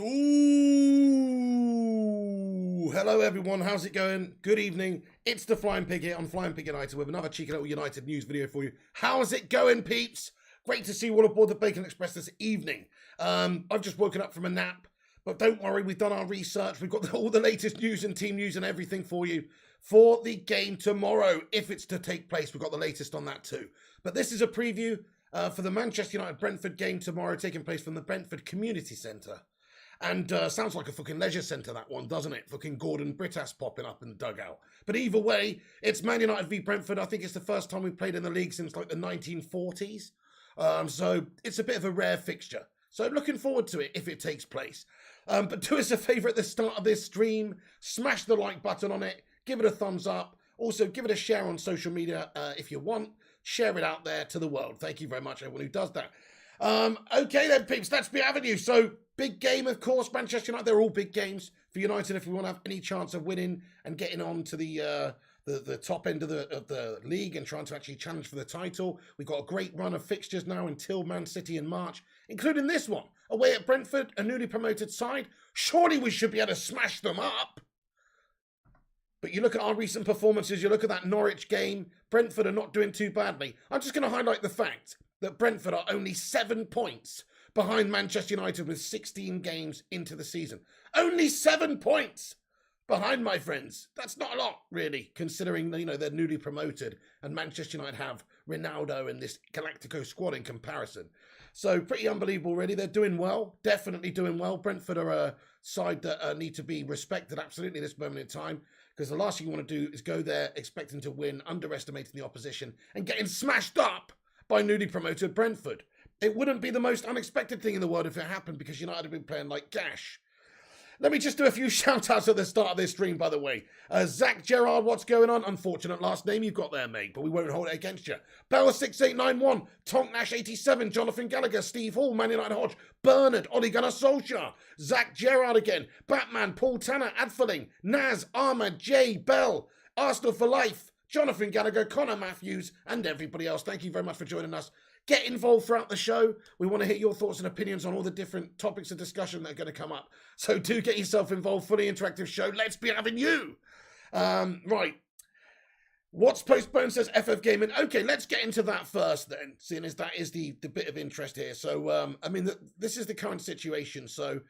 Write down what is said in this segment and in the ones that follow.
Ooh, hello everyone, how's it going? Good evening, it's the Flying Pig here on Flying Pig United with another cheeky little United news video for you. How's it going, peeps? Great to see you all aboard the Bacon Express this evening. I've just woken up from a nap, but don't worry, we've done our research. We've got all the latest news and team news and everything for you for the game tomorrow, if it's to take place. We've got the latest on that too. But this is a preview for the Manchester United-Brentford game tomorrow, taking place from the Brentford Community Centre. And sounds like a fucking leisure centre, that one, doesn't it? Fucking Gordon Brittas popping up in the dugout. But either way, it's Man United v Brentford. I think it's the first time we've played in the league since like the 1940s. So it's a bit of a rare fixture. So looking forward to it if it takes place. But do us a favour at the start of this stream. Smash the like button on it. Give it a thumbs up. Also, give it a share on social media if you want. Share it out there to the world. Thank you very much, everyone who does that. Okay then, peeps, let's be having you. So, big game, of course, Manchester United. They're all big games for United if we want to have any chance of winning and getting on to the top end of the league and trying to actually challenge for the title. We've got a great run of fixtures now until Man City in March, including this one. Away at Brentford, a newly promoted side. Surely we should be able to smash them up. But you look at our recent performances, you look at that Norwich game, Brentford are not doing too badly. I'm just going to highlight the fact that Brentford are only 7 points behind Manchester United with 16 games into the season. Only 7 points behind, my friends. That's not a lot, really, considering, you know, they're newly promoted and Manchester United have Ronaldo and this Galactico squad in comparison. So pretty unbelievable, really. They're doing well, definitely doing well. Brentford are a side that need to be respected absolutely at this moment in time, because the last thing you want to do is go there expecting to win, underestimating the opposition and getting smashed up by newly promoted Brentford. It wouldn't be the most unexpected thing in the world if it happened, because United have been playing like gash. Let me just do a few shout-outs at the start of this stream, by the way. Zach Gerrard, what's going on? Unfortunate last name you've got there, mate, but we won't hold it against you. Bella6891, Tonk Nash87, Jonathan Gallagher, Steve Hall, Man United Hodge, Bernard, Ole Gunnar Solskjaer, Zach Gerrard again, Batman, Paul Tanner, Adferling, Naz, Ahmad, Jay, Bell, Arsenal for Life, Jonathan Gallagher, Connor Matthews, and everybody else. Thank you very much for joining us. Get involved throughout the show. We want to hear your thoughts and opinions on all the different topics of discussion that are going to come up. So do get yourself involved. Fully interactive show. Let's be having you. Right. What's postponed, says FF Gaming. Okay, let's get into that first then, seeing as that is the bit of interest here. So, I mean, this is the current situation. So,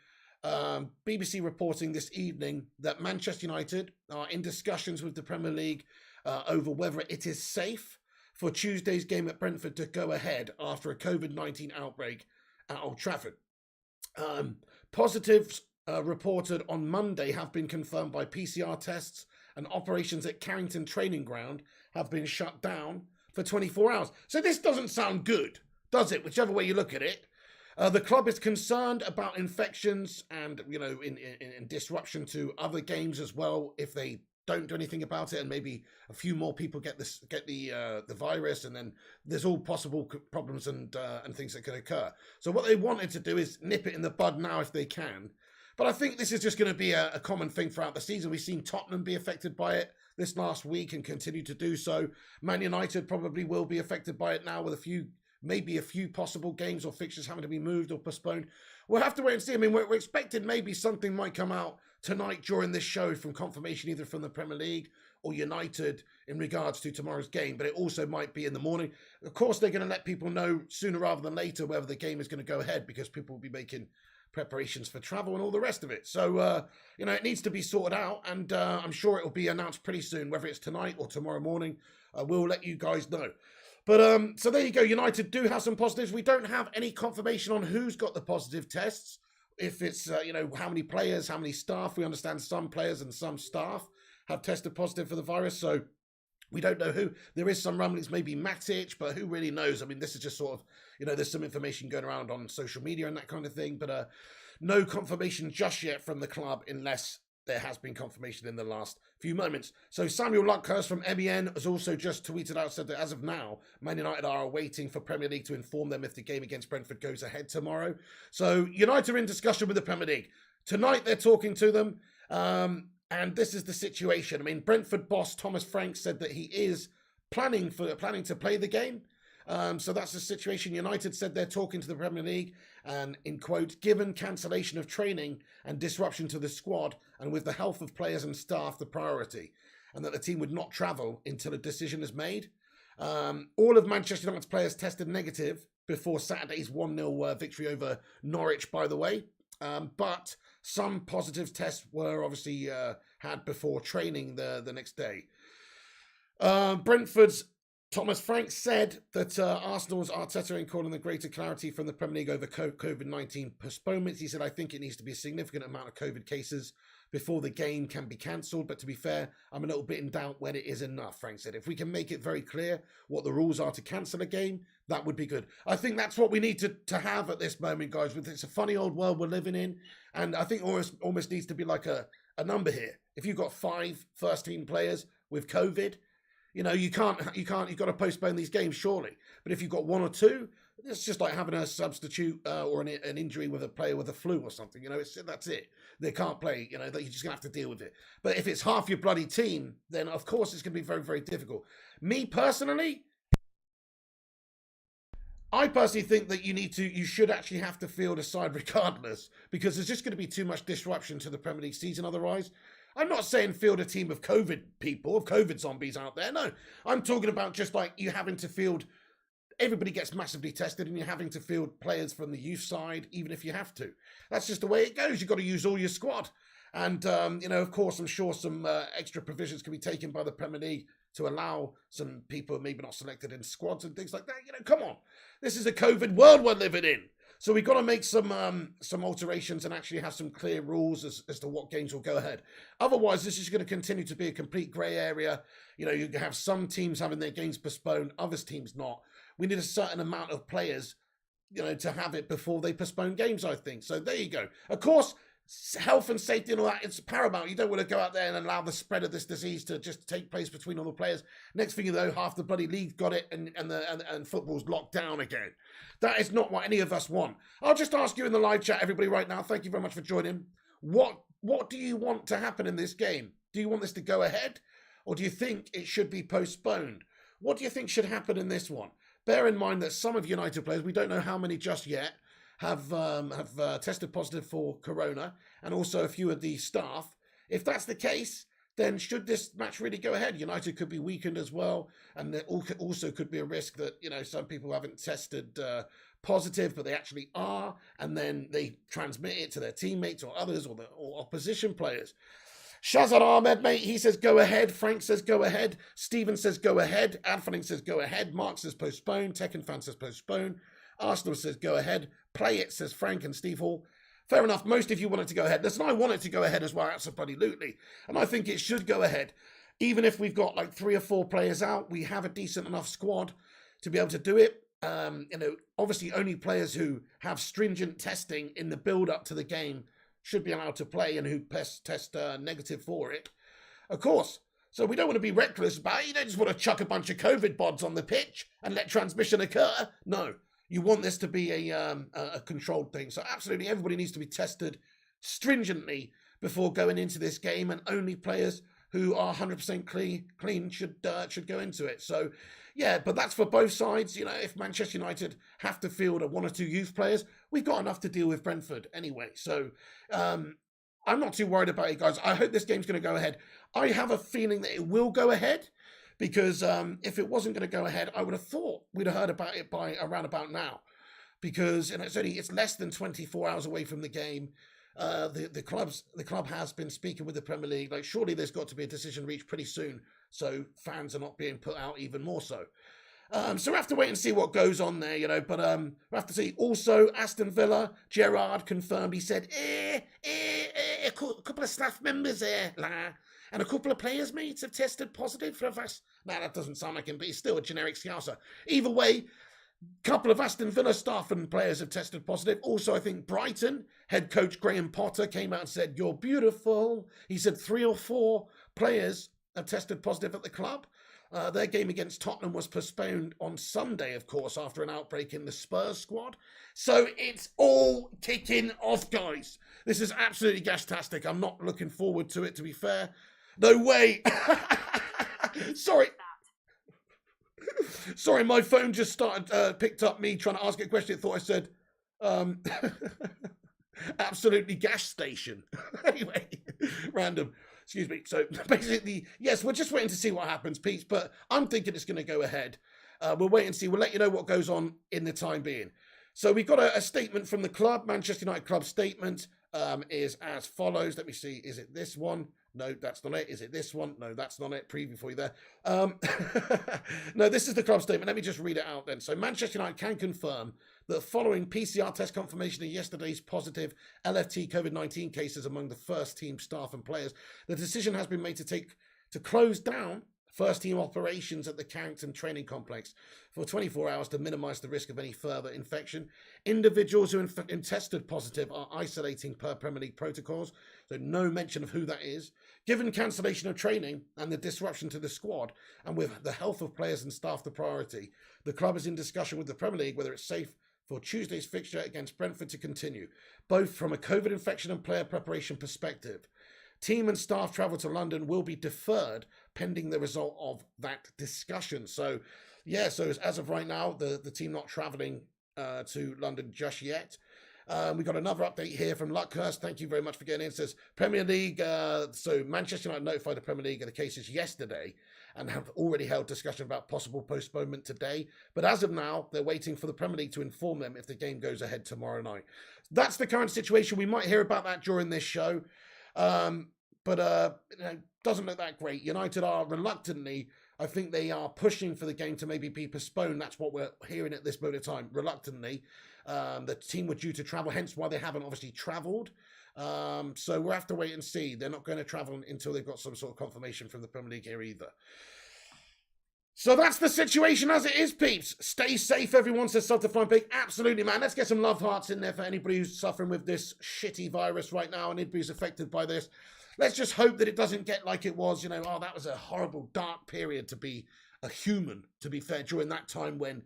BBC reporting this evening that Manchester United are in discussions with the Premier League over whether it is safe for Tuesday's game at Brentford to go ahead after a COVID-19 outbreak at Old Trafford. Positives reported on Monday have been confirmed by PCR tests, and operations at Carrington Training Ground have been shut down for 24 hours. So this doesn't sound good, does it? Whichever way you look at it. The club is concerned about infections and, you know, in disruption to other games as well if they don't do anything about it, and maybe a few more people get the virus, and then there's all possible problems and things that could occur. So what they wanted to do is nip it in the bud now if they can. But I think this is just going to be a common thing throughout the season. We've seen Tottenham be affected by it this last week and continue to do so. Man United probably will be affected by it now, with maybe a few possible games or fixtures having to be moved or postponed. We'll have to wait and see. I mean, we're expecting maybe something might come out tonight during this show from confirmation either from the Premier League or United in regards to tomorrow's game, but it also might be in the morning. Of course, they're going to let people know sooner rather than later whether the game is going to go ahead, because people will be making preparations for travel and all the rest of it. So, you know, it needs to be sorted out, and I'm sure it will be announced pretty soon, whether it's tonight or tomorrow morning. We'll let you guys know. But so there you go. United do have some positives. We don't have any confirmation on who's got the positive tests. If it's, you know, how many players, how many staff. We understand some players and some staff have tested positive for the virus. So we don't know who. There is some rumblings, maybe Matic, but who really knows? I mean, this is just sort of, you know, there's some information going around on social media and that kind of thing. But no confirmation just yet from the club, unless there has been confirmation in the last few moments. So Samuel Luckhurst from MEN has also just tweeted out, said that as of now, Man United are waiting for Premier League to inform them if the game against Brentford goes ahead tomorrow. So United are in discussion with the Premier League. Tonight they're talking to them, and this is the situation. I mean, Brentford boss Thomas Frank said that he is planning to play the game. So that's the situation. United said they're talking to the Premier League and, in quote, given cancellation of training and disruption to the squad and with the health of players and staff the priority, and that the team would not travel until a decision is made. All of Manchester United's players tested negative before Saturday's 1-0 victory over Norwich, by the way. But some positive tests were obviously had before training the next day. Brentford's Thomas Frank said that Arsenal's Arteta in calling the greater clarity from the Premier League over COVID-19 postponements. He said, I think it needs to be a significant amount of COVID cases before the game can be cancelled. But to be fair, I'm a little bit in doubt when it is enough, Frank said. If we can make it very clear what the rules are to cancel a game, that would be good. I think that's what we need to have at this moment, guys. It's a funny old world we're living in. And I think almost needs to be like a number here. If you've got 5 first-team players with COVID, you know, you've got to postpone these games, surely. But if you've got 1 or 2, it's just like having a substitute or an injury with a player with a flu or something. You know, that's it. They can't play, you know, you're just going to have to deal with it. But if it's half your bloody team, then of course it's going to be very, very difficult. Me personally, I personally think that you should actually have to field a side regardless, because there's just going to be too much disruption to the Premier League season otherwise. I'm not saying field a team of COVID people, of COVID zombies out there. No, I'm talking about just like you having to field, everybody gets massively tested and you're having to field players from the youth side, even if you have to. That's just the way it goes. You've got to use all your squad. And, you know, of course, I'm sure some extra provisions can be taken by the Premier League to allow some people maybe not selected in squads and things like that. You know, come on. This is a COVID world we're living in. So we've got to make some alterations and actually have some clear rules as to what games will go ahead. Otherwise, this is going to continue to be a complete grey area. You know, you have some teams having their games postponed, others teams not. We need a certain amount of players, you know, to have it before they postpone games, I think. So there you go. Of course, health and safety and all that, it's paramount. You don't want to go out there and allow the spread of this disease to just take place between all the players. Next thing you know, half the bloody league got it and football's locked down again. That is not what any of us want. I'll just ask you in the live chat, everybody, right now. Thank you very much for joining. What do you want to happen in this game? Do you want this to go ahead, or do you think it should be postponed? What do you think should happen in this one? Bear in mind that some of United players, we don't know how many just yet, have tested positive for corona, and also a few of the staff. If that's the case, then should this match really go ahead? United could be weakened as well, and there also could be a risk that, you know, some people haven't tested positive, but they actually are, and then they transmit it to their teammates or others or opposition players. Shazad Ahmed, mate, he says go ahead. Frank says go ahead. Stephen says go ahead. Adfling says go ahead. Mark says postpone. Tekken fan says postpone. Arsenal says go ahead. Play it, says Frank and Steve Hall. Fair enough. Most of you want it to go ahead. Listen, I want it to go ahead as well, absolutely. And I think it should go ahead. Even if we've got like 3 or 4 players out, we have a decent enough squad to be able to do it. You know, obviously only players who have stringent testing in the build-up to the game should be allowed to play and who test negative for it. Of course. So we don't want to be reckless about it. You don't just want to chuck a bunch of COVID bods on the pitch and let transmission occur. No. You want this to be a controlled thing. So absolutely everybody needs to be tested stringently before going into this game, and only players who are 100% clean should go into it. So, yeah, but that's for both sides. You know, if Manchester United have to field 1 or 2 youth players, we've got enough to deal with Brentford anyway. So I'm not too worried about it, guys. I hope this game's going to go ahead. I have a feeling that it will go ahead, because if it wasn't going to go ahead, I would have thought we'd have heard about it by around about now, because it's less than 24 hours away from the game. The club has been speaking with the Premier League. Like, surely there's got to be a decision reached pretty soon, so fans are not being put out even more so. So we have to wait and see what goes on there, you know. But we have to see. Also, Aston Villa, Gerrard confirmed. He said, a couple of staff members there, and a couple of players, mates, have tested positive for a virus. Now, that doesn't sound like him, but he's still a generic scouser. Either way, a couple of Aston Villa staff and players have tested positive. Also, I think Brighton head coach Graham Potter came out and said, "You're beautiful." He said 3 or 4 players have tested positive at the club. Their game against Tottenham was postponed on Sunday, of course, after an outbreak in the Spurs squad. So it's all kicking off, guys. This is absolutely gastastic. I'm not looking forward to it, to be fair. No way. Sorry. Sorry, my phone just picked up me trying to ask a question. It thought I said, absolutely gas station. Anyway, random. Excuse me. So basically, yes, we're just waiting to see what happens, Pete, but I'm thinking it's going to go ahead. We'll wait and see. We'll let you know what goes on in the time being. So we've got a statement from the club. Manchester United club statement is as follows. Let me see. Is it this one? No, that's not it. Is it this one? No, that's not it. Preview for you there. No, this is the club statement. Let me just read it out then. So Manchester United can confirm that following PCR test confirmation of yesterday's positive LFT COVID-19 cases among the first team staff and players, the decision has been made to close down first team operations at the Carrington training complex for 24 hours to minimise the risk of any further infection. Individuals who tested positive are isolating per Premier League protocols, so no mention of who that is. Given cancellation of training and the disruption to the squad, and with the health of players and staff the priority, the club is in discussion with the Premier League whether it's safe for Tuesday's fixture against Brentford to continue, both from a COVID infection and player preparation perspective. Team and staff travel to London will be deferred pending the result of that discussion. So, yeah, so as of right now, the team not travelling to London just yet. We got another update here from Luckhurst. Thank you very much for getting in. It says Premier League. So Manchester United notified the Premier League of the cases yesterday and have already held discussion about possible postponement today. But as of now, they're waiting for the Premier League to inform them if the game goes ahead tomorrow night. That's the current situation. We might hear about that during this show. But doesn't look that great. United are reluctantly, I think they are pushing for the game to maybe be postponed. That's what we're hearing at this moment of time, reluctantly. The team were due to travel, hence why they haven't obviously travelled. So we'll have to wait and see. They're not going to travel until they've got some sort of confirmation from the Premier League here either. So that's the situation as it is, peeps. Stay safe, everyone, says Sub to Flying Pig. Absolutely, man. Let's get some love hearts in there for anybody who's suffering with this shitty virus right now and anybody who's affected by this. Let's just hope that it doesn't get like it was, oh, that was a horrible, dark period to be a human, to be fair, during that time when,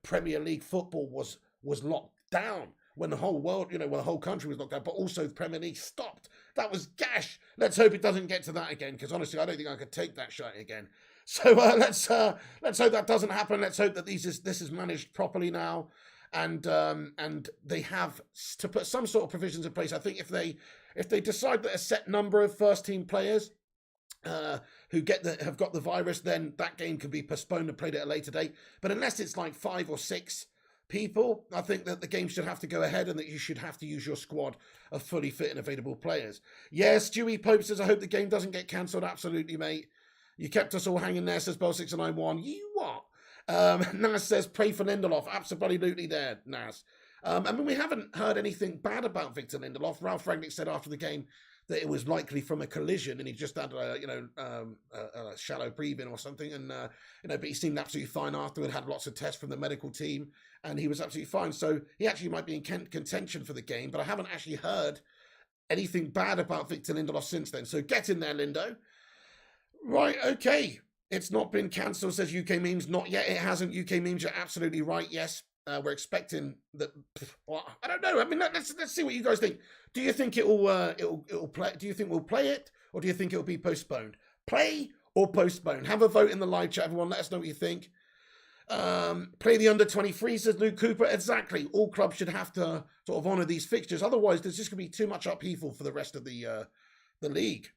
Premier League football was locked down, when the whole world, when the whole country was locked down, but also the Premier League stopped. That was gash. Let's hope it doesn't get to that again, because honestly, I don't think I could take that shot again. So let's hope that doesn't happen. Let's hope that this is managed properly now, and they have to put some sort of provisions in place. I think if they decide that a set number of first team players who have got the virus, then that game can be postponed and played at a later date. But unless it's like 5 or 6 people, I think that the game should have to go ahead and that you should have to use your squad of fully fit and available players. Yes, Stewie Pope says, I hope the game doesn't get cancelled. Absolutely, mate. You kept us all hanging there, says Bell691. You what? Naz says, pray for Lindelof. Absolutely there, Naz. We haven't heard anything bad about Victor Lindelof. Ralph Rangnick said after the game that it was likely from a collision and he just had a shallow breathing or something. And, but he seemed absolutely fine afterward, had lots of tests from the medical team, and he was absolutely fine. So he actually might be in contention for the game, but I haven't actually heard anything bad about Victor Lindelof since then. So get in there, Lindo. Right, okay. It's not been cancelled, says UK Memes. Not yet, it hasn't. UK Memes, you're absolutely right, yes. We're expecting that. Well, I don't know. I mean, let's see what you guys think. Do you think it'll play? Do you think we'll play it, or do you think it'll be postponed? Play or postpone? Have a vote in the live chat, everyone. Let us know what you think. Play the under-23, says Luke Cooper. Exactly. All clubs should have to sort of honour these fixtures. Otherwise, there's just going to be too much upheaval for the rest of the league.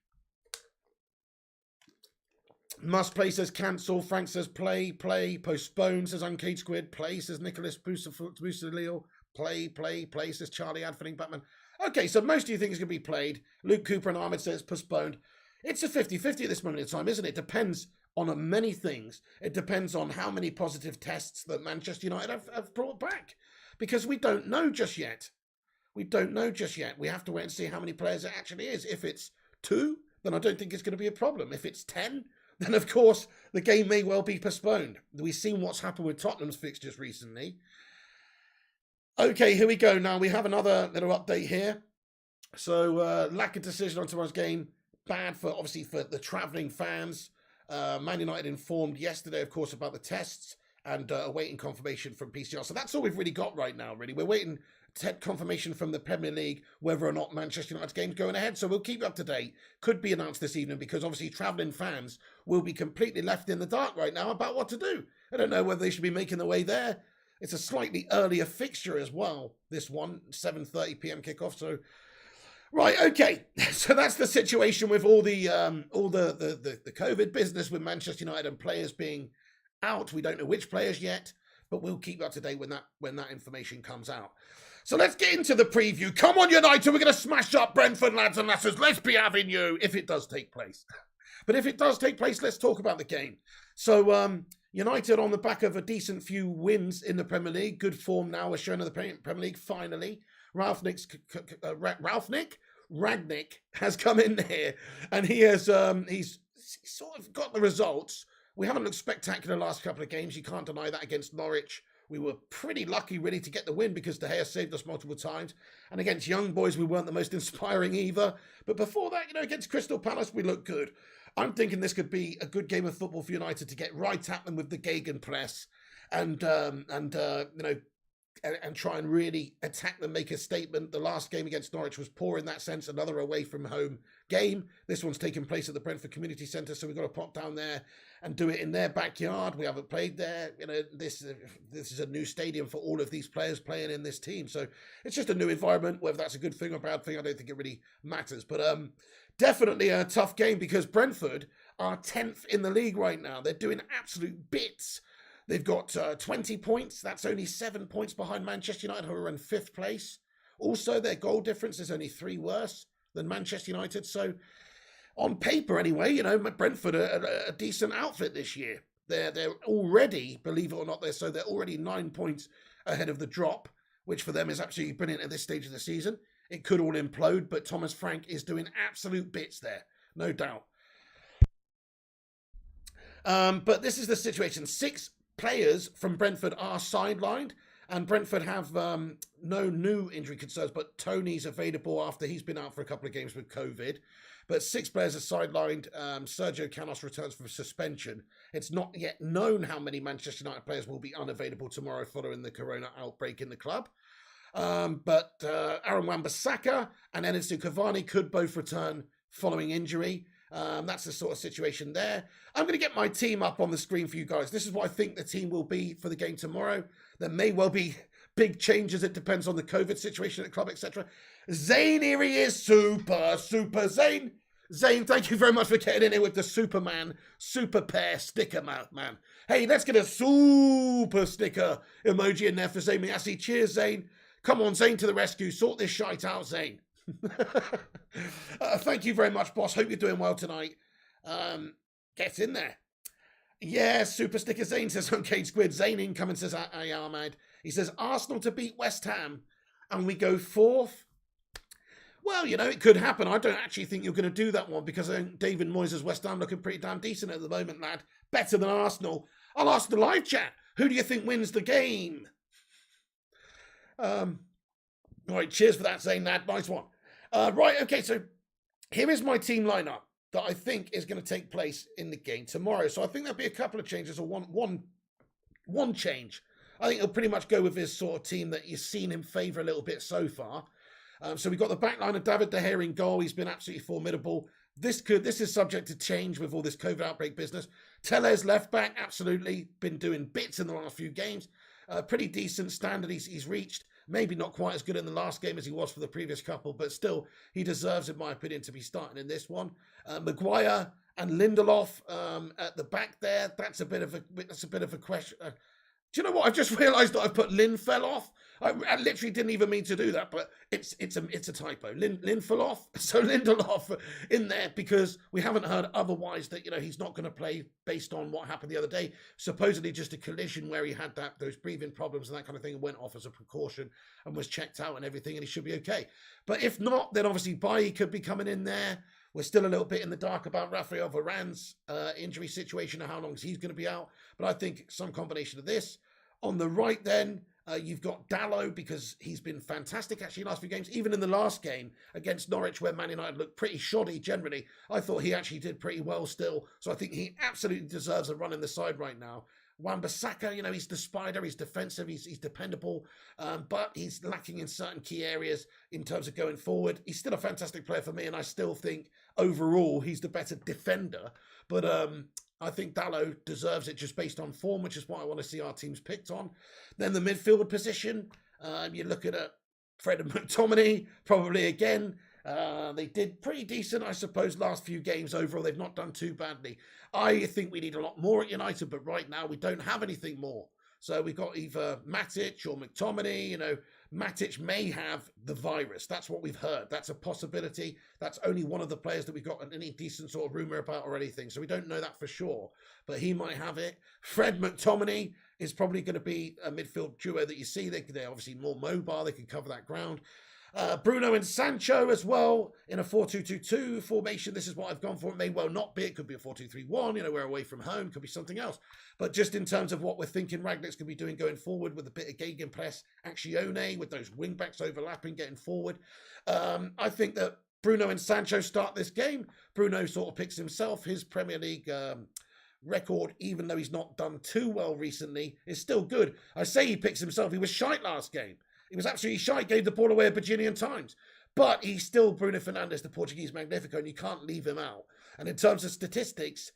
Must play, says cancel. Frank says play. Postpone, says Uncaged Squid. Play, says Nicholas Boosterleo. Play, says Charlie Adfering Batman. Okay, so most of you think it's going to be played. Luke Cooper and Ahmed says postponed. It's a 50-50 at this moment in time, isn't it? It depends on many things. It depends on how many positive tests that Manchester United have brought back. Because we don't know just yet. We have to wait and see how many players it actually is. If it's 2, then I don't think it's going to be a problem. If it's 10, then of course the game may well be postponed. We've seen what's happened with Tottenham's fixtures recently. Okay, here we go. Now we have another little update here. So lack of decision on tomorrow's game. Bad for the travelling fans. Man United informed yesterday, of course, about the tests and awaiting confirmation from PCR. So that's all we've really got right now, really. We're waiting confirmation from the Premier League whether or not Manchester United's game's going ahead. So we'll keep you up to date. Could be announced this evening because obviously travelling fans will be completely left in the dark right now about what to do. I don't know whether they should be making their way there. It's a slightly earlier fixture as well, this one, 7:30 p.m. kickoff. So, right, okay. So that's the situation with all the COVID business with Manchester United and players being out. We don't know which players yet, but we'll keep you up to date when that information comes out. So let's get into the preview. Come on, United, we're going to smash up Brentford, lads and lasses. Let's be having you if it does take place. But if it does take place, let's talk about the game. So United on the back of a decent few wins in the Premier League. Good form now as shown in the Premier League, finally. Ragnick has come in here and he has he's sort of got the results. We haven't looked spectacular the last couple of games. You can't deny that against Norwich. We were pretty lucky, really, to get the win because De Gea saved us multiple times. And against Young Boys, we weren't the most inspiring either. But before that, against Crystal Palace, we looked good. I'm thinking this could be a good game of football for United to get right at them with the gegenpress and try and really attack them, make a statement. The last game against Norwich was poor in that sense, another away from home game. This one's taking place at the Brentford Community Centre, so we've got to pop down there and do it in their backyard. We haven't played there. This is a new stadium for all of these players playing in this team. So it's just a new environment. Whether that's a good thing or bad thing, I don't think it really matters. But definitely a tough game because Brentford are 10th in the league right now. They're doing absolute bits. They've got 20 points. That's only 7 points behind Manchester United, who are in 5th place. Also, their goal difference is only 3 worse than Manchester United. So on paper anyway, Brentford are a decent outfit this year. They're already, believe it or not, they're already 9 points ahead of the drop, which for them is absolutely brilliant at this stage of the season. It could all implode, but Thomas Frank is doing absolute bits there, no doubt. But this is the situation. 6 players from Brentford are sidelined, and Brentford have no new injury concerns, but Tony's available after he's been out for a couple of games with COVID. But 6 players are sidelined. Sergio Canos returns from suspension. It's not yet known how many Manchester United players will be unavailable tomorrow following the corona outbreak in the club. But Aaron Wan-Bissaka and Edinson Cavani could both return following injury. That's the sort of situation there. I'm going to get my team up on the screen for you guys. This is what I think the team will be for the game tomorrow. There may well be big changes. It depends on the COVID situation at the club, etc. Zane, here he is. Super Zane. Zane, thank you very much for getting in here with the Superman super pair sticker, man. Hey, let's get a super sticker emoji in there for Zane Miassi. Cheers, Zane. Come on, Zane, to the rescue. Sort this shite out, Zane. Thank you very much, boss. Hope you're doing well tonight. Get in there. Yeah, super sticker Zane says okay, Squid. Zane incoming says I Ahmad. He says Arsenal to beat West Ham and we go 4th. Well, it could happen. I don't actually think you're going to do that one because I think David Moyes' West Ham looking pretty damn decent at the moment, lad. Better than Arsenal. I'll ask the live chat. Who do you think wins the game? All right, cheers for that, Zane, lad. Nice one. Right, okay, so here is my team lineup that I think is going to take place in the game tomorrow. So I think there'll be a couple of changes, or one change. I think he'll pretty much go with his sort of team that you've seen him favour a little bit so far. So we've got the back line of David De Gea in goal. He's been absolutely formidable. This is subject to change with all this COVID outbreak business. Tellez left back, absolutely been doing bits in the last few games. Pretty decent standard he's reached. Maybe not quite as good in the last game as he was for the previous couple, but still, he deserves, in my opinion, to be starting in this one. Maguire and Lindelof at the back there. That's a bit of a question. Do you know what? I've just realised that I've put Lin fell off. I literally didn't even mean to do that, but it's a typo. Lin fell off. So Lindelof in there because we haven't heard otherwise that he's not going to play based on what happened the other day. Supposedly just a collision where he had those breathing problems and that kind of thing and went off as a precaution and was checked out and everything and he should be okay. But if not, then obviously Bailly could be coming in there. We're still a little bit in the dark about Rafael Varane's injury situation and how long he's going to be out. But I think some combination of this. On the right then, you've got Dalot because he's been fantastic actually last few games. Even in the last game against Norwich where Man United looked pretty shoddy generally, I thought he actually did pretty well still. So I think he absolutely deserves a run in the side right now. Wan-Bissaka, he's the spider, he's defensive, he's dependable, but he's lacking in certain key areas in terms of going forward. He's still a fantastic player for me, and I still think overall he's the better defender. But I think Dalot deserves it just based on form, which is what I want to see our teams picked on. Then the midfield position, you're looking at Fred and McTominay, probably again. They did pretty decent, I suppose, last few games overall. They've not done too badly. I think we need a lot more at United, but right now we don't have anything more. So we've got either Matic or McTominay. Matic may have the virus. That's what we've heard. That's a possibility. That's only one of the players that we've got any decent sort of rumour about or anything. So we don't know that for sure, but he might have it. Fred McTominay is probably going to be a midfield duo that you see. They're obviously more mobile. They can cover that ground. Bruno and Sancho as well in a 4-2-2-2 formation. This is what I've gone for. It may well not be. It could be a 4-2-3-1. We're away from home. Could be something else. But just in terms of what we're thinking Rangnick's going to be doing going forward with a bit of gegenpress, Accione, with those wing-backs overlapping, getting forward. I think that Bruno and Sancho start this game. Bruno sort of picks himself. His Premier League record, even though he's not done too well recently, is still good. I say he picks himself. He was shite last game. He was absolutely shite, gave the ball away a bajillion times. But he's still Bruno Fernandez, the Portuguese Magnifico, and you can't leave him out. And in terms of statistics,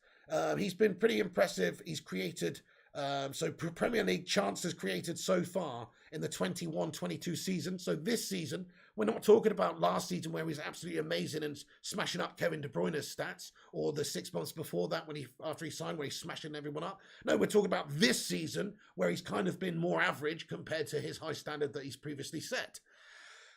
he's been pretty impressive. He's created, Premier League chances created so far in the 21-22 season. So this season, we're not talking about last season where he's absolutely amazing and smashing up Kevin De Bruyne's stats, or the 6 months before that after he signed where he's smashing everyone up. No, we're talking about this season where he's kind of been more average compared to his high standard that he's previously set.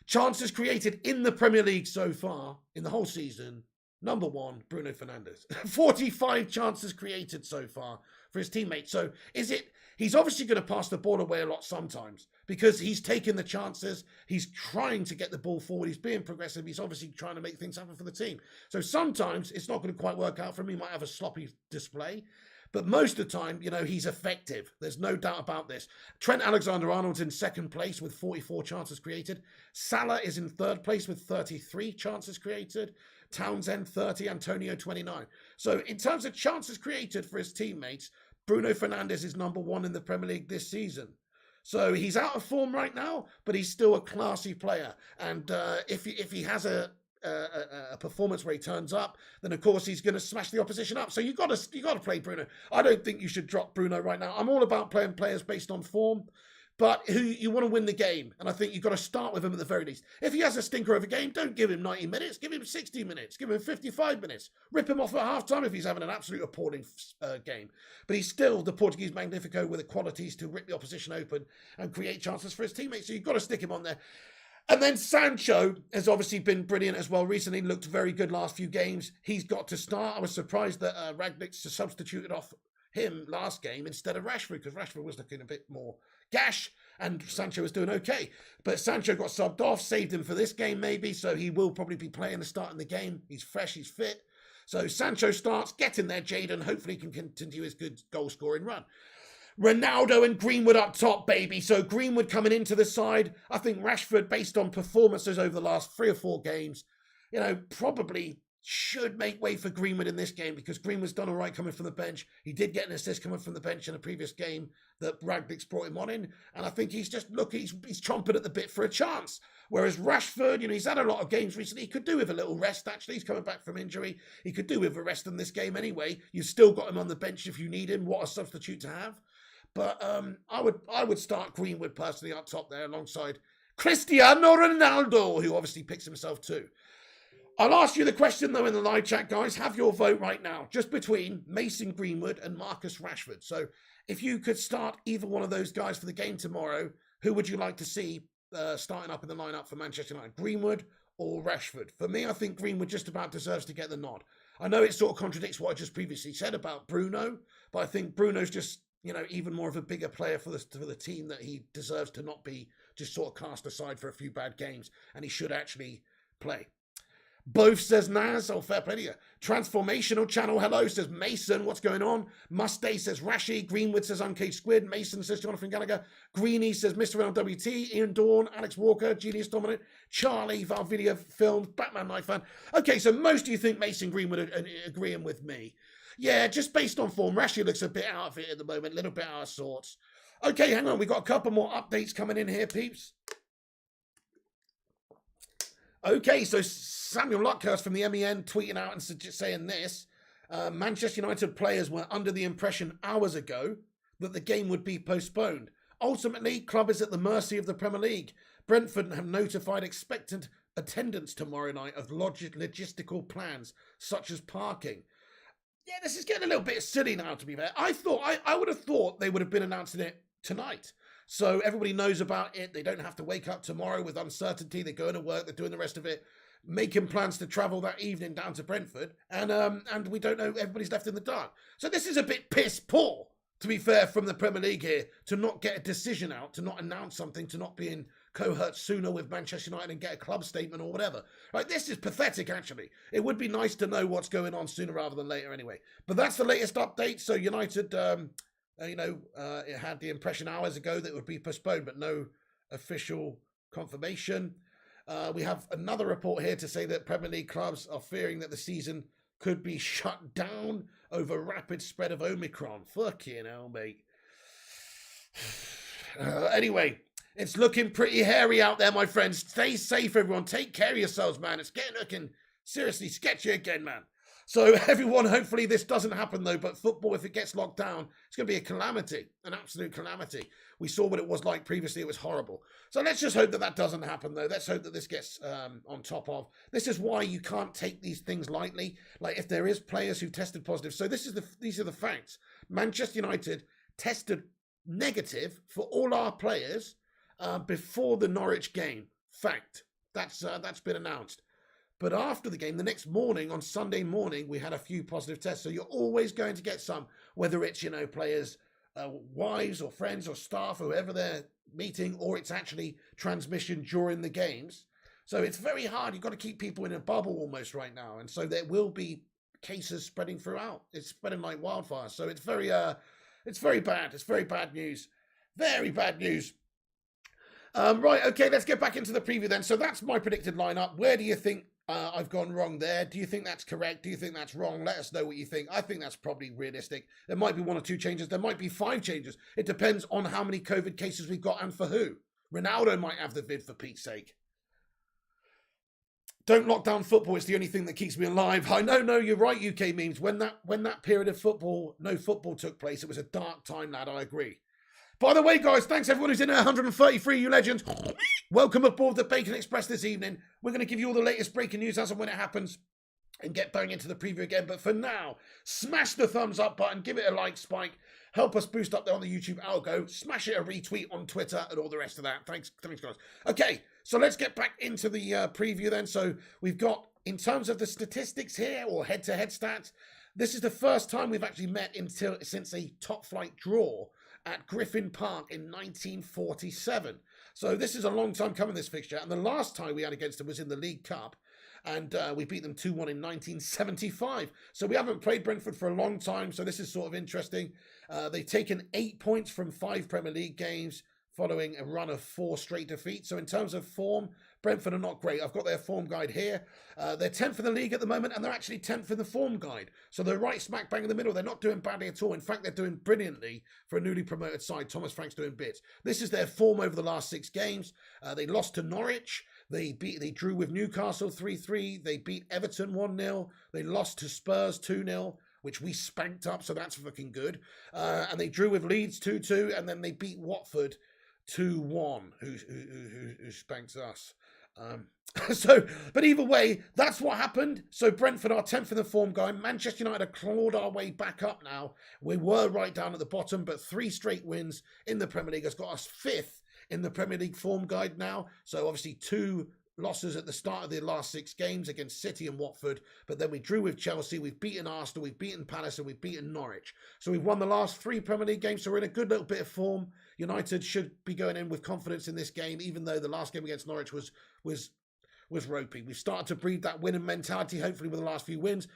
Chances created in the Premier League so far in the whole season, number one, Bruno Fernandez. 45 chances created so far for his teammates. So he's obviously going to pass the ball away a lot sometimes because he's taking the chances. He's trying to get the ball forward. He's being progressive. He's obviously trying to make things happen for the team. So sometimes it's not going to quite work out for him. He might have a sloppy display. But most of the time, he's effective. There's no doubt about this. Trent Alexander-Arnold's in second place with 44 chances created. Salah is in third place with 33 chances created. Townsend 30, Antonio 29. So in terms of chances created for his teammates, Bruno Fernandes is number one in the Premier League this season. So he's out of form right now, but he's still a classy player. And if he has a performance where he turns up, then of course he's going to smash the opposition up. So you got to play Bruno. I don't think you should drop Bruno right now. I'm all about playing players based on form, but who you want to win the game, and I think you've got to start with him at the very least. If he has a stinker of a game, don't give him 90 minutes. Give him 60 minutes. Give him 55 minutes. Rip him off at half-time if he's having an absolute appalling game. But he's still the Portuguese Magnifico with the qualities to rip the opposition open and create chances for his teammates. So you've got to stick him on there. And then Sancho has obviously been brilliant as well recently, looked very good last few games. He's got to start. I was surprised that Rangnick substituted off him last game instead of Rashford, because Rashford was looking a bit more gash and Sancho was doing okay. But Sancho got subbed off, saved him for this game maybe, so he will probably be playing the start in the game. He's fresh, he's fit. So Sancho starts, get in there, Jadon. Hopefully he can continue his good goal-scoring run. Ronaldo and Greenwood up top, baby. So Greenwood coming into the side. I think Rashford, based on performances over the last 3 or 4 games, probably should make way for Greenwood in this game, because Greenwood's done all right coming from the bench. He did get an assist coming from the bench in a previous game that Rangnick's brought him on in. And I think he's just, he's chomping at the bit for a chance. Whereas Rashford, he's had a lot of games recently. He could do with a little rest, actually. He's coming back from injury. He could do with a rest in this game anyway. You've still got him on the bench if you need him. What a substitute to have. But I would start Greenwood personally up top there alongside Cristiano Ronaldo, who obviously picks himself too. I'll ask you the question, though, in the live chat, guys. Have your vote right now, just between Mason Greenwood and Marcus Rashford. So if you could start either one of those guys for the game tomorrow, who would you like to see starting up in the lineup for Manchester United, Greenwood or Rashford? For me, I think Greenwood just about deserves to get the nod. I know it sort of contradicts what I just previously said about Bruno, but I think Bruno's just, even more of a bigger player for the team, that he deserves to not be just sort of cast aside for a few bad games, and he should actually play. Both says Naz. Oh, fair play to you. Transformational Channel, hello, says Mason. What's going on? Mustay says Rashi. Greenwood says Uncaged Squid. Mason says Jonathan Gallagher. Greeny says Mr. LWT. Ian Dawn. Alex Walker. Genius Dominant. Charlie. Valvidia Films. Batman Knife Fan. Okay, so most of you think Mason Greenwood are agreeing with me. Yeah, just based on form. Rashi looks a bit out of it at the moment. A little bit out of sorts. Okay, hang on. We've got a couple more updates coming in here, peeps. Okay, so Samuel Luckhurst from the MEN tweeting out and saying this. Manchester United players were under the impression hours ago that the game would be postponed. Ultimately, club is at the mercy of the Premier League. Brentford have notified expectant attendance tomorrow night of logistical plans, such as parking. Yeah, this is getting a little bit silly now, to be fair. I would have thought they would have been announcing it tonight. So everybody knows about it. They don't have to wake up tomorrow with uncertainty. They're going to work. They're doing the rest of it, making plans to travel that evening down to Brentford. And we don't know. Everybody's left in the dark. So this is a bit piss poor, to be fair, from the Premier League here, to not get a decision out, to not announce something, to not be in cohort sooner with Manchester United and get a club statement or whatever. Like, this is pathetic, actually. It would be nice to know what's going on sooner rather than later anyway. But that's the latest update. So United, it had the impression hours ago that it would be postponed, but no official confirmation. We have another report here to say that Premier League clubs are fearing that the season could be shut down over rapid spread of Omicron. Fucking hell, mate. Anyway, it's looking pretty hairy out there, my friends. Stay safe, everyone. Take care of yourselves, man. It's getting looking seriously sketchy again, man. So everyone, hopefully this doesn't happen though, but football, if it gets locked down, it's going to be a calamity, an absolute calamity. We saw what it was like previously. It was horrible. So let's just hope that that doesn't happen though. Let's hope that this gets on top of. This is why you can't take these things lightly. Like if there is players who tested positive. So these are the facts. Manchester United tested negative for all our players before the Norwich game. Fact. That's been announced. But after the game, the next morning, on Sunday morning, we had a few positive tests. So you're always going to get some, whether it's, players' wives or friends or staff, or whoever they're meeting, or it's actually transmission during the games. So it's very hard. You've got to keep people in a bubble almost right now. And so there will be cases spreading throughout. It's spreading like wildfire. So it's very bad. It's very bad news. Very bad news. Right, okay, let's get back into the preview then. So that's my predicted lineup. Where do you think I've gone wrong there? Do you think that's correct? Do you think that's wrong? Let us know what you think. I think that's probably realistic. There might be 1 or 2 changes. There might be 5 changes. It depends on how many COVID cases we've got and for who. Ronaldo might have the vid, for Pete's sake. Don't lock down football. It's the only thing that keeps me alive. I know, no, you're right, UK memes. When that period of football, no football took place, it was a dark time, lad. I agree. By the way, guys, thanks everyone who's in there. 133, you legends. Welcome aboard the Bacon Express this evening. We're going to give you all the latest breaking news as and when it happens and get bang into the preview again. But for now, smash the thumbs up button. Give it a like, Spike. Help us boost up there on the YouTube algo. Smash it a retweet on Twitter and all the rest of that. Thanks, guys. Okay, so let's get back into the preview then. So we've got, in terms of the statistics here, or head-to-head stats, this is the first time we've actually met since a top-flight draw at Griffin Park in 1947. So this is a long time coming, this fixture. And the last time we had against them was in the League Cup. And we beat them 2-1 in 1975. So we haven't played Brentford for a long time. So this is sort of interesting. They've taken 8 points from 5 Premier League games following a run of 4 straight defeats. So in terms of form, Brentford are not great. I've got their form guide here. They're 10th in the league at the moment, and they're actually 10th in the form guide. So they're right smack bang in the middle. They're not doing badly at all. In fact, they're doing brilliantly for a newly promoted side. Thomas Frank's doing bits. This is their form over the last 6 games. They lost to Norwich. They drew with Newcastle 3-3. They beat Everton 1-0. They lost to Spurs 2-0. Which we spanked up, so that's fucking good. And they drew with Leeds 2-2, and then they beat Watford 2-1, who spanks us. But either way, that's what happened. So Brentford are 10th in the form guide. Manchester United have clawed our way back up now. We were right down at the bottom, but 3 straight wins in the Premier League has got us 5th in the Premier League form guide now. So obviously 2 losses at the start of the last 6 games against City and Watford, but then we drew with Chelsea, we've beaten Arsenal, we've beaten Palace, and we've beaten Norwich. So we've won the last 3 Premier League games, so we're in a good little bit of form. United should be going in with confidence in this game, even though the last game against Norwich was ropey. We've started to breed that winning mentality, hopefully with the last few wins.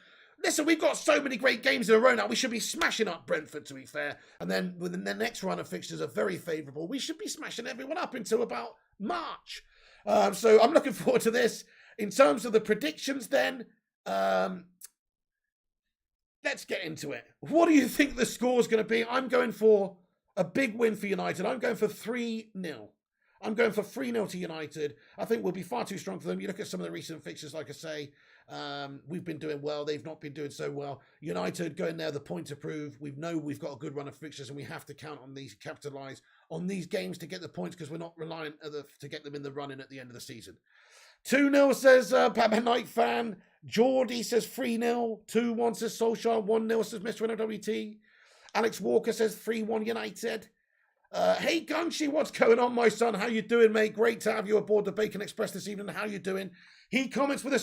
Listen, we've got so many great games in a row now. We should be smashing up Brentford, to be fair. And then with the next run of fixtures are very favourable. We should be smashing everyone up until about March. So I'm looking forward to this. In terms of the predictions then, let's get into it. What do you think the score is going to be? I'm going for a big win for United. I'm going for 3-0. I'm going for 3-0 to United. I think we'll be far too strong for them. You look at some of the recent fixtures, like I say, we've been doing well. They've not been doing so well. United going there, the point to prove. We know we've got a good run of fixtures and we have to count on these, capitalise on these games to get the points because we're not reliant to get them in the run-in at the end of the season. 2-0 says Batman Knight fan. Geordie says 3-0. 2-1 says Solskjaer. 1-0 says Mr. NWT. Alex Walker says 3-1 United. Hey Gunshi, what's going on, my son? How you doing, mate? Great to have you aboard the Bacon Express this evening. How you doing? He comments with a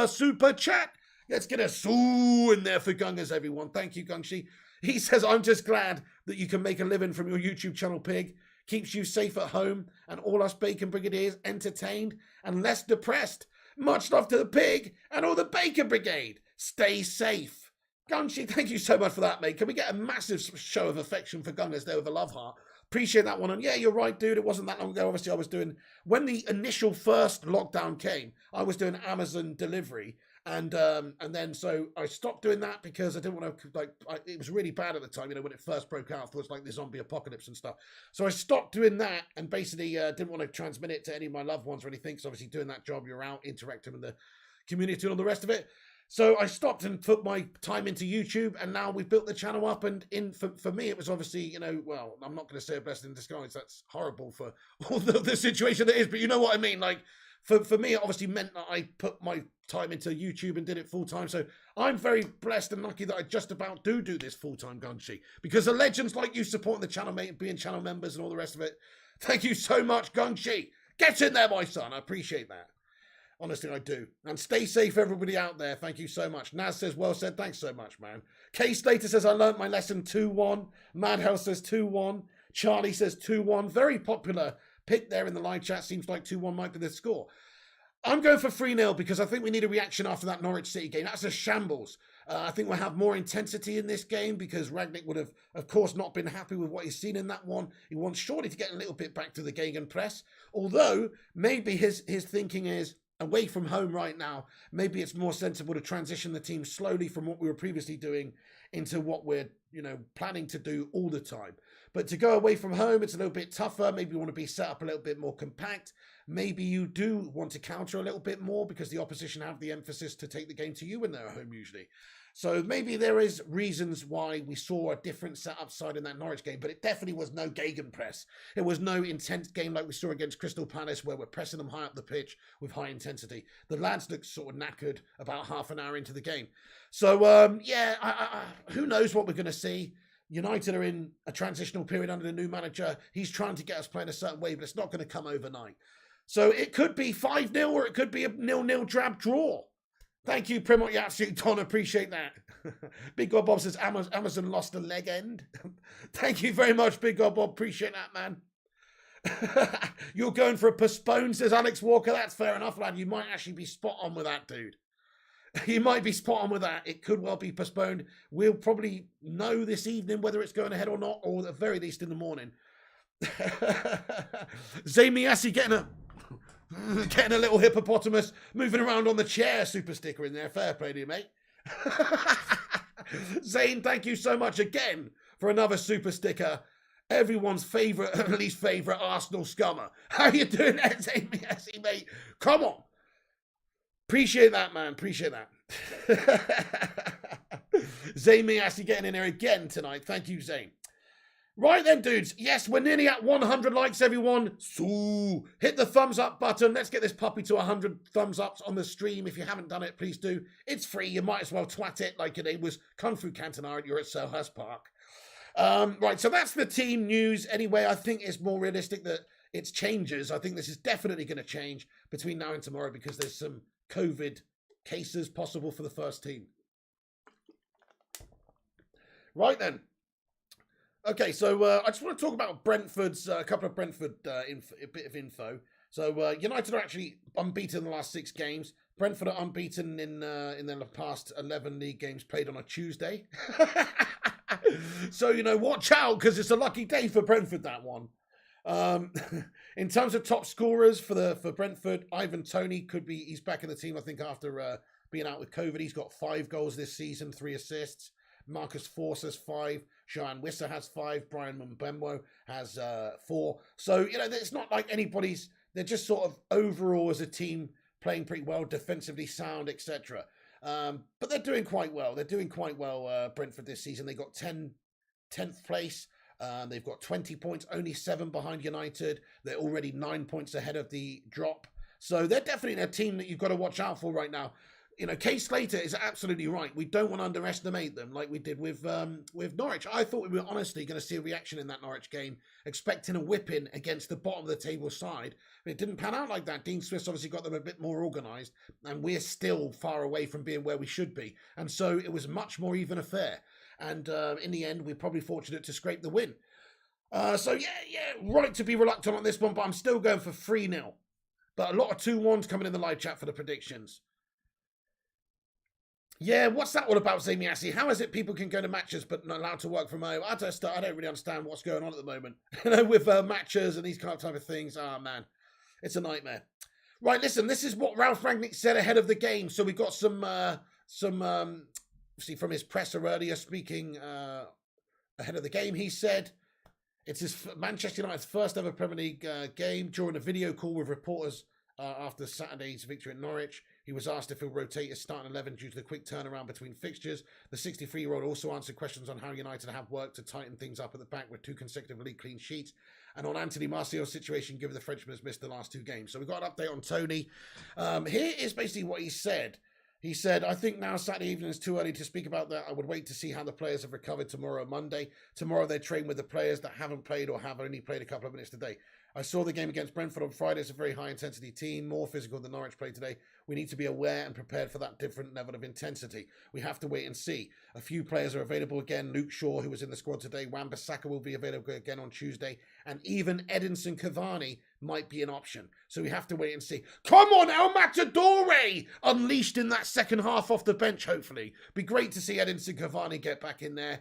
super chat. Let's get a soo in there for Gungers, everyone. Thank you, Gunshi. He says, I'm just glad that you can make a living from your YouTube channel, Pig. Keeps you safe at home and all us Bacon Brigadiers entertained and less depressed. Much love to the Pig and all the Bacon Brigade. Stay safe. Gunshi, thank you so much for that, mate. Can we get a massive show of affection for Gungers there with a love heart? Appreciate that one. And yeah, you're right, dude. It wasn't that long ago. Obviously, I was doing, when the initial first lockdown came, I was doing Amazon delivery. And then so I stopped doing that because I didn't want to, it was really bad at the time, when it first broke out. I thought it was like the zombie apocalypse and stuff. So I stopped doing that and basically didn't want to transmit it to any of my loved ones or anything. So obviously doing that job, you're out interacting with the community and all the rest of it. So I stopped and put my time into YouTube, and now we've built the channel up. And for me, it was obviously, well, I'm not going to say a blessing in disguise. That's horrible for all the situation that is, but you know what I mean? Like, for me, it obviously meant that I put my time into YouTube and did it full time. So I'm very blessed and lucky that I just about do this full time, Gunshi. Because the legends like you supporting the channel, mate, being channel members and all the rest of it. Thank you so much, Gunshi. Get in there, my son. I appreciate that. Honestly, I do. And stay safe, everybody out there. Thank you so much. Naz says, well said. Thanks so much, man. K Slater says, I learnt my lesson 2-1. Madhouse says 2-1. Charlie says 2-1. Very popular pick there in the live chat. Seems like 2-1 might be the score. I'm going for 3-0 because I think we need a reaction after that Norwich City game. That's a shambles. I think we'll have more intensity in this game because Rangnick would have, of course, not been happy with what he's seen in that one. He wants surely to get a little bit back to the gegenpress. Although, maybe his thinking is, away from home right now, maybe it's more sensible to transition the team slowly from what we were previously doing into what we're, planning to do all the time. But to go away from home, it's a little bit tougher. Maybe you want to be set up a little bit more compact. Maybe you do want to counter a little bit more because the opposition have the emphasis to take the game to you when they're at home usually. So maybe there is reasons why we saw a different setup side in that Norwich game, but it definitely was no gegenpress. It was no intense game like we saw against Crystal Palace where we're pressing them high up the pitch with high intensity. The lads looked sort of knackered about half an hour into the game. So, who knows what we're going to see. United are in a transitional period under the new manager. He's trying to get us playing a certain way, but it's not going to come overnight. So it could be 5-0 or it could be a 0-0 drab draw. Thank you, Primot Yatsu, Don. Appreciate that. Big God Bob says Amazon lost a leg end. Thank you very much, Big God Bob. Appreciate that, man. You're going for a postponed, says Alex Walker. That's fair enough, lad. You might actually be spot on with that, dude. You might be spot on with that. It could well be postponed. We'll probably know this evening whether it's going ahead or not, or at the very least in the morning. Zamiasi getting a little hippopotamus moving around on the chair super sticker in there. Fair play to you, mate. Zane, thank you so much again for another super sticker. Everyone's favourite, at least favourite Arsenal scummer. How you doing there, Zane Miasi, mate? Come on. Appreciate that, man. Appreciate that. Zane Miasi getting in there again tonight. Thank you, Zane. Right then, dudes. Yes, we're nearly at 100 likes, everyone. So hit the thumbs up button. Let's get this puppy to 100 thumbs ups on the stream. If you haven't done it, please do. It's free. You might as well twat it like your name was Kung Fu Cantonara and you're at Selhurst Park. Right, so that's the team news. Anyway, I think it's more realistic that it's changes. I think this is definitely going to change between now and tomorrow because there's some COVID cases possible for the first team. Right then. Okay, so I just want to talk about Brentford's, a couple of Brentford, a bit of info. So United are actually unbeaten in the last 6 games. Brentford are unbeaten in their past 11 league games played on a Tuesday. So, watch out, because it's a lucky day for Brentford, that one. In terms of top scorers for Brentford, Ivan Toney he's back in the team, I think, after being out with COVID. He's got 5 goals this season, 3 assists. Marcus Force has 5. Johan Wissa has 5. Brian Mbembo has 4. So, it's not like anybody's... They're just sort of overall as a team playing pretty well, defensively sound, etc. But they're doing quite well. They're doing quite well, Brentford, this season. They got 10th place. They've got 20 points, only 7 behind United. They're already 9 points ahead of the drop. So they're definitely a team that you've got to watch out for right now. Kay Slater is absolutely right. We don't want to underestimate them like we did with Norwich. I thought we were honestly going to see a reaction in that Norwich game, expecting a whipping against the bottom of the table side. But it didn't pan out like that. Dean Smith's obviously got them a bit more organised, and we're still far away from being where we should be. And so it was much more even affair. And in the end, we're probably fortunate to scrape the win. So right to be reluctant on this one, but I'm still going for 3-0. But a lot of 2-1s coming in the live chat for the predictions. Yeah, what's that all about, Zamiasi? How is it people can go to matches but not allowed to work from home? I don't really understand what's going on at the moment. With matches and these kind of type of things. Oh, man. It's a nightmare. Right, listen, this is what Ralph Rangnick said ahead of the game. So we got some from his presser earlier speaking ahead of the game. He said it's his Manchester United's first ever Premier League game. During a video call with reporters after Saturday's victory at Norwich, he was asked if he'll rotate his starting 11 due to the quick turnaround between fixtures. The 63-year-old also answered questions on how United have worked to tighten things up at the back with 2 consecutive league clean sheets, and on Anthony Martial's situation given the Frenchman has missed the last 2 games. So we've got an update on Tony. Here is basically what he said. He said, I think now Saturday evening is too early to speak about that. I would wait to see how the players have recovered tomorrow, Monday. Tomorrow they train with the players that haven't played or have only played a couple of minutes today. I saw the game against Brentford on Friday. It's a very high-intensity team, more physical than Norwich played today. We need to be aware and prepared for that different level of intensity. We have to wait and see. A few players are available again. Luke Shaw, who was in the squad today. Wan-Bissaka will be available again on Tuesday. And even Edinson Cavani might be an option. So we have to wait and see. Come on, El Matadore! Unleashed in that second half off the bench, hopefully. Be great to see Edinson Cavani get back in there.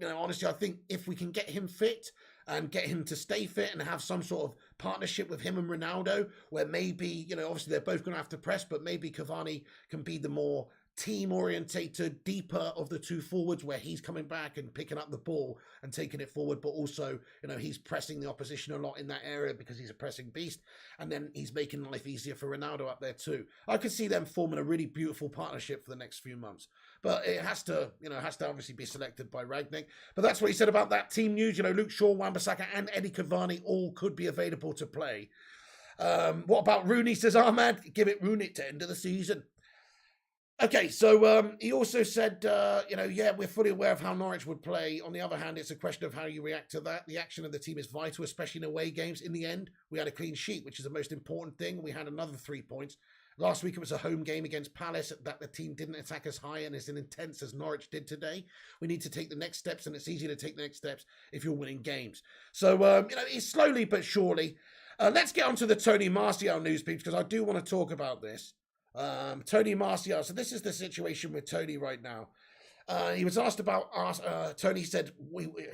Honestly, I think if we can get him fit and get him to stay fit and have some sort of partnership with him and Ronaldo, where maybe, obviously they're both going to have to press, but maybe Cavani can be the more team-orientated, deeper of the 2 forwards, where he's coming back and picking up the ball and taking it forward, but also, he's pressing the opposition a lot in that area because he's a pressing beast, and then he's making life easier for Ronaldo up there too. I could see them forming a really beautiful partnership for the next few months, but it has to obviously be selected by Rangnick. But that's what he said about that team news. Luke Shaw, Wan-Bissaka, and Eddie Cavani all could be available to play. What about Rooney, says Ahmad? Give it Rooney to end of the season. Okay, so he also said, we're fully aware of how Norwich would play. On the other hand, it's a question of how you react to that. The action of the team is vital, especially in away games. In the end, we had a clean sheet, which is the most important thing. We had another 3 points. Last week, it was a home game against Palace that the team didn't attack as high and as intense as Norwich did today. We need to take the next steps, and it's easy to take the next steps if you're winning games. So, it's slowly but surely. Let's get on to the Tony Martial news, peeps, because I do want to talk about this. Tony Martial. So this is the situation with Tony right now. He was asked about Tony said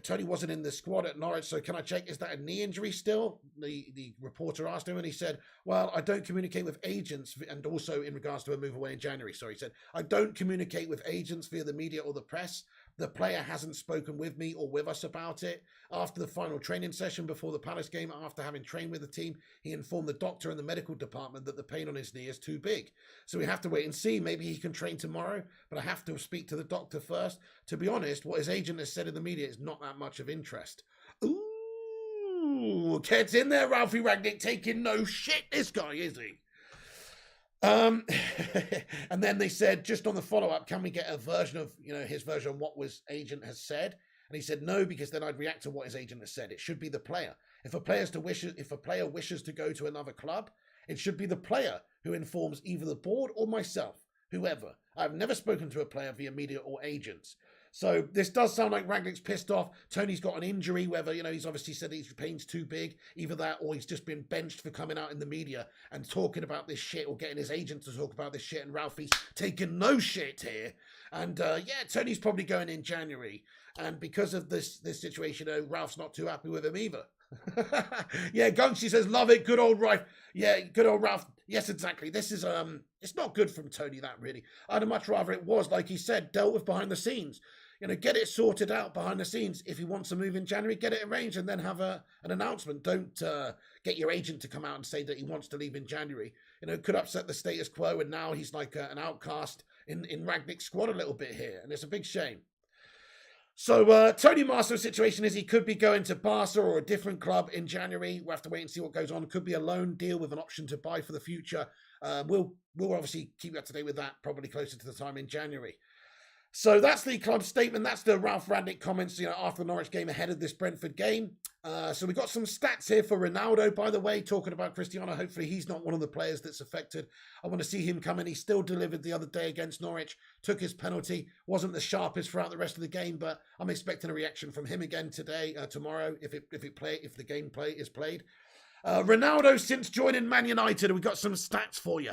Tony wasn't in the squad at Norwich, so can I check, is that a knee injury still? The reporter asked him, and he said, well, I don't communicate with agents, and also in regards to a move away in January. Sorry, he said, I don't communicate with agents via the media or the press. The player hasn't spoken with me or with us about it. After the final training session before the Palace game, after having trained with the team, he informed the doctor and the medical department that the pain on his knee is too big. So we have to wait and see. Maybe he can train tomorrow, but I have to speak to the doctor first. To be honest, what his agent has said in the media is not that much of interest. Ooh, gets in there, Ralphie Rangnick, taking no shit, this guy, is he? And then they said, just on the follow-up, can we get a version of, his version of what his agent has said? And he said, no, because then I'd react to what his agent has said. It should be the player. If a player wishes to go to another club, it should be the player who informs either the board or myself, whoever. I've never spoken to a player via media or agents. So this does sound like Rangnick's pissed off. Tony's got an injury, whether, he's obviously said his pain's too big, either that or he's just been benched for coming out in the media and talking about this shit or getting his agent to talk about this shit, and Ralphie's taking no shit here. And Tony's probably going in January. And because of this situation, Ralph's not too happy with him either. Yeah, Gunshi says, love it. Good old Ralph. Yeah, good old Ralph. Yes, exactly. This is, it's not good from Tony, that really. I'd much rather it was, like he said, dealt with behind the scenes. You know, get it sorted out behind the scenes. If he wants to move in January, get it arranged and then have an announcement. Don't get your agent to come out and say that he wants to leave in January. You know, it could upset the status quo, and now he's like an outcast in Ragnick's squad a little bit here, and it's a big shame. So Tony Marcel's situation is he could be going to Barca or a different club in January. We'll have to wait and see what goes on. Could be a loan deal with an option to buy for the future. We'll obviously keep you up to date with that probably closer to the time in January. So that's the club statement. That's the Ralph Rangnick comments, you know, after the Norwich game ahead of this Brentford game. So we've got some stats here for Ronaldo, by the way, talking about Cristiano. Hopefully he's not one of the players that's affected. I want to see him come in. He still delivered the other day against Norwich, took his penalty, wasn't the sharpest throughout the rest of the game, but I'm expecting a reaction from him again today, tomorrow, if the game is played. Ronaldo, since joining Man United, we've got some stats for you.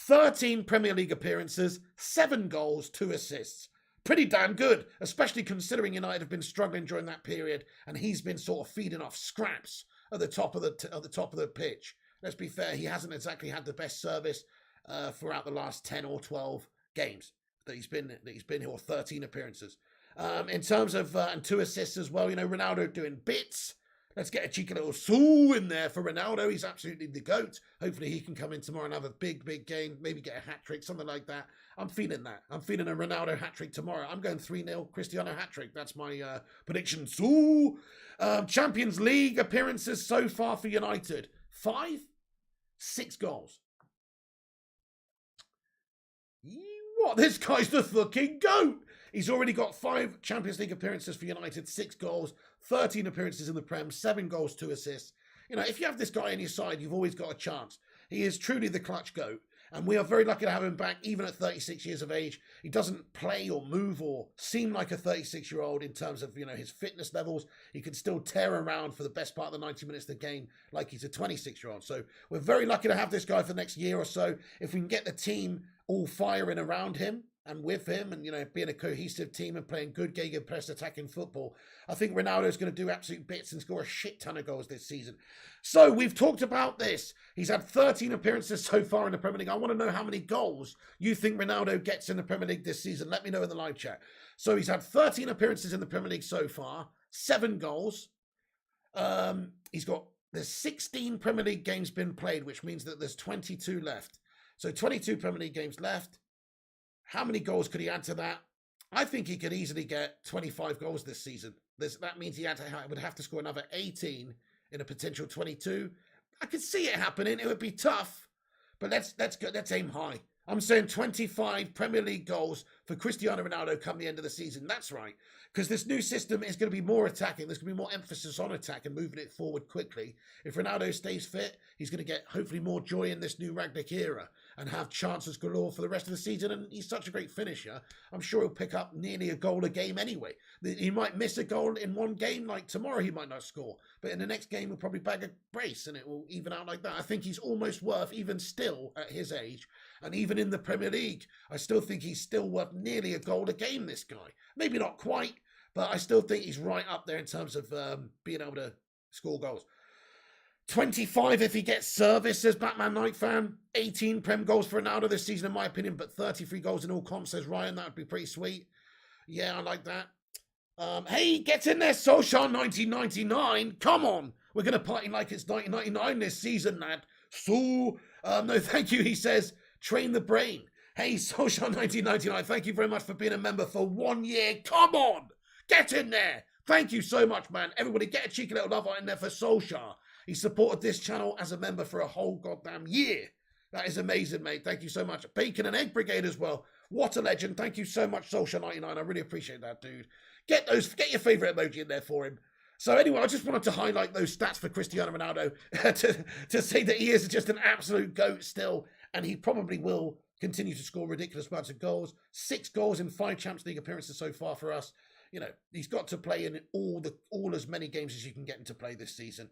13 Premier League appearances, 7 goals, 2 assists. Pretty damn good, especially considering United have been struggling during that period, and he's been sort of feeding off scraps at the top of the pitch. Let's be fair, he hasn't exactly had the best service throughout the last 10 or 12 games that he's been here, or 13 appearances. In terms of and 2 assists as well, you know, Ronaldo doing bits. Let's get a cheeky little Saul in there for Ronaldo. He's absolutely the GOAT. Hopefully he can come in tomorrow and have a big, big game. Maybe get a hat-trick, something like that. I'm feeling that. I'm feeling a Ronaldo hat-trick tomorrow. I'm going 3-0 Cristiano hat-trick. That's my prediction. Saul. Champions League appearances so far for United. 5, 6 goals. What? This guy's the fucking GOAT. He's already got 5 Champions League appearances for United, 6 goals, 13 appearances in the Prem, 7 goals, 2 assists. You know, if you have this guy on your side, you've always got a chance. He is truly the clutch GOAT, and we are very lucky to have him back, even at 36 years of age. He doesn't play or move or seem like a 36-year-old in terms of, you know, his fitness levels. He can still tear around for the best part of the 90 minutes of the game like he's a 26-year-old. So we're very lucky to have this guy for the next year or so. If we can get the team all firing around him, and with him, and, you know, being a cohesive team and playing good gegenpress attacking football, I think Ronaldo's going to do absolute bits and score a shit ton of goals this season. So we've talked about this. He's had 13 appearances so far in the Premier League. I want to know how many goals you think Ronaldo gets in the Premier League this season. Let me know in the live chat. So he's had 13 appearances in the Premier League so far, 7 goals. There's 16 Premier League games been played, which means that there's 22 left. So 22 Premier League games left. How many goals could he add to that? I think he could easily get 25 goals this season. That means he would have to score another 18 in a potential 22. I could see it happening. It would be tough, but let's aim high. I'm saying 25 Premier League goals for Cristiano Ronaldo come the end of the season. That's right, because this new system is going to be more attacking. There's going to be more emphasis on attack and moving it forward quickly. If Ronaldo stays fit, he's going to get hopefully more joy in this new Rangnick era and have chances galore for the rest of the season. And he's such a great finisher. I'm sure he'll pick up nearly a goal a game anyway. He might miss a goal in one game, like tomorrow he might not score, but in the next game he'll probably bag a brace and it will even out like that. I think he's almost worth, even still at his age, and even in the Premier League, I still think he's still worth nearly a goal a game, this guy. Maybe not quite, but I still think he's right up there in terms of being able to score goals. 25 if he gets service, says Batman Night Fan. 18 Prem goals for Ronaldo this season, in my opinion, but 33 goals in all comps, says Ryan. That would be pretty sweet. Yeah, I like that. Hey, get in there, Solskjaer 1999. Come on. We're going to party like it's 1999 this season, lad. So, no, thank you, he says. Train the brain. Hey, Solskjaer 1999, thank you very much for being a member for 1 year. Come on. Get in there. Thank you so much, man. Everybody get a cheeky little love out in there for Solskjaer. He supported this channel as a member for a whole goddamn year. That is amazing, mate. Thank you so much. Bacon and Egg Brigade as well. What a legend. Thank you so much, Solskjaer99. I really appreciate that, dude. Get your favourite emoji in there for him. So anyway, I just wanted to highlight those stats for Cristiano Ronaldo to say that he is just an absolute GOAT still, and he probably will continue to score ridiculous amounts of goals. 6 goals in 5 Champions League appearances so far for us. You know, he's got to play in all as many games as you can get him to play this season.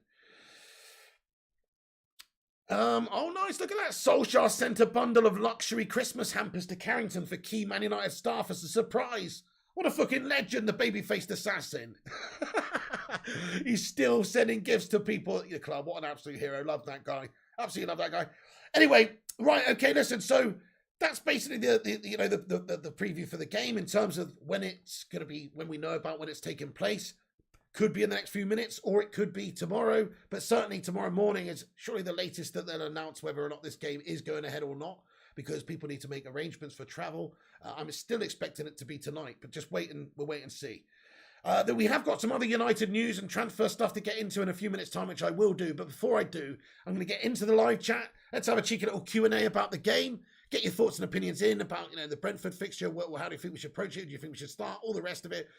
Oh, nice. Look at that. Solskjaer sent a bundle of luxury Christmas hampers to Carrington for key Man United staff as a surprise. What a fucking legend, the baby-faced assassin. He's still sending gifts to people at your club. What an absolute hero. Love that guy. Absolutely love that guy. Anyway, right, okay, listen, so that's basically the preview for the game in terms of when it's going to be, when we know about when it's taking place. Could be in the next few minutes, or it could be tomorrow, but certainly tomorrow morning is surely the latest that they'll announce whether or not this game is going ahead or not, because people need to make arrangements for travel. I'm still expecting it to be tonight, but we'll wait and see. Then we have got some other United news and transfer stuff to get into in a few minutes' time, which I will do. But before I do, I'm going to get into the live chat. Let's have a cheeky little Q&A about the game. Get your thoughts and opinions in about the Brentford fixture. How do you think we should approach it? Do you think we should start? All the rest of it.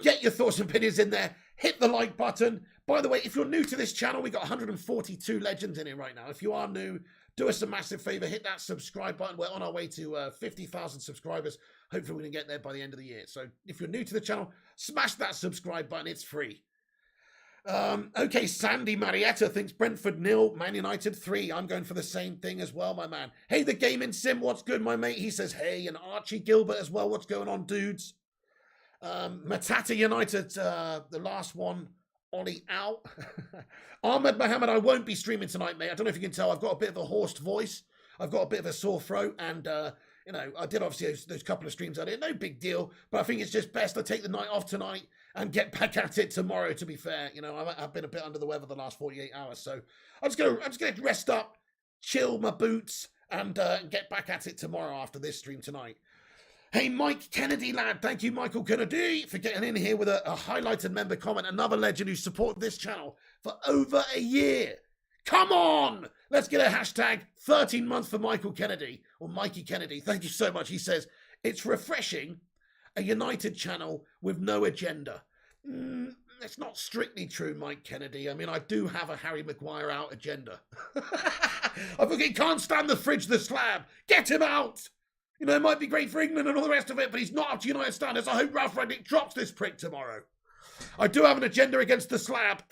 Get your thoughts and opinions in there. Hit the like button. By the way, if you're new to this channel, we got 142 legends in it right now. If you are new, do us a massive favor. Hit that subscribe button. We're on our way to 50,000 subscribers. Hopefully, we can get there by the end of the year. So if you're new to the channel, smash that subscribe button. It's free. Okay, Sandy Marietta thinks Brentford 0, Man United 3. I'm going for the same thing as well, my man. Hey, the gaming sim, what's good, my mate? He says, hey, and Archie Gilbert as well. What's going on, dudes? Matata United, the last one, Ollie out. Ahmed Mohammed, I won't be streaming tonight, mate. I don't know if you can tell, I've got a bit of a hoarse voice. I've got a bit of a sore throat, and, I did obviously those couple of streams earlier. No big deal, but I think it's just best I take the night off tonight and get back at it tomorrow, to be fair. I've been a bit under the weather the last 48 hours, so I'm just gonna rest up, chill my boots, and get back at it tomorrow after this stream tonight. Hey, Mike Kennedy, lad. Thank you, Michael Kennedy, for getting in here with a highlighted member comment. Another legend who supported this channel for over a year. Come on! Let's get a hashtag 13 months for Michael Kennedy, or Mikey Kennedy. Thank you so much. He says, it's refreshing, a United channel with no agenda. It's not strictly true, Mike Kennedy. I mean, I do have a Harry Maguire out agenda. I think he can't stand the fridge, the slab. Get him out! It might be great for England and all the rest of it, but he's not up to United standards. I hope Ralph Rangnick drops this prick tomorrow. I do have an agenda against the slab.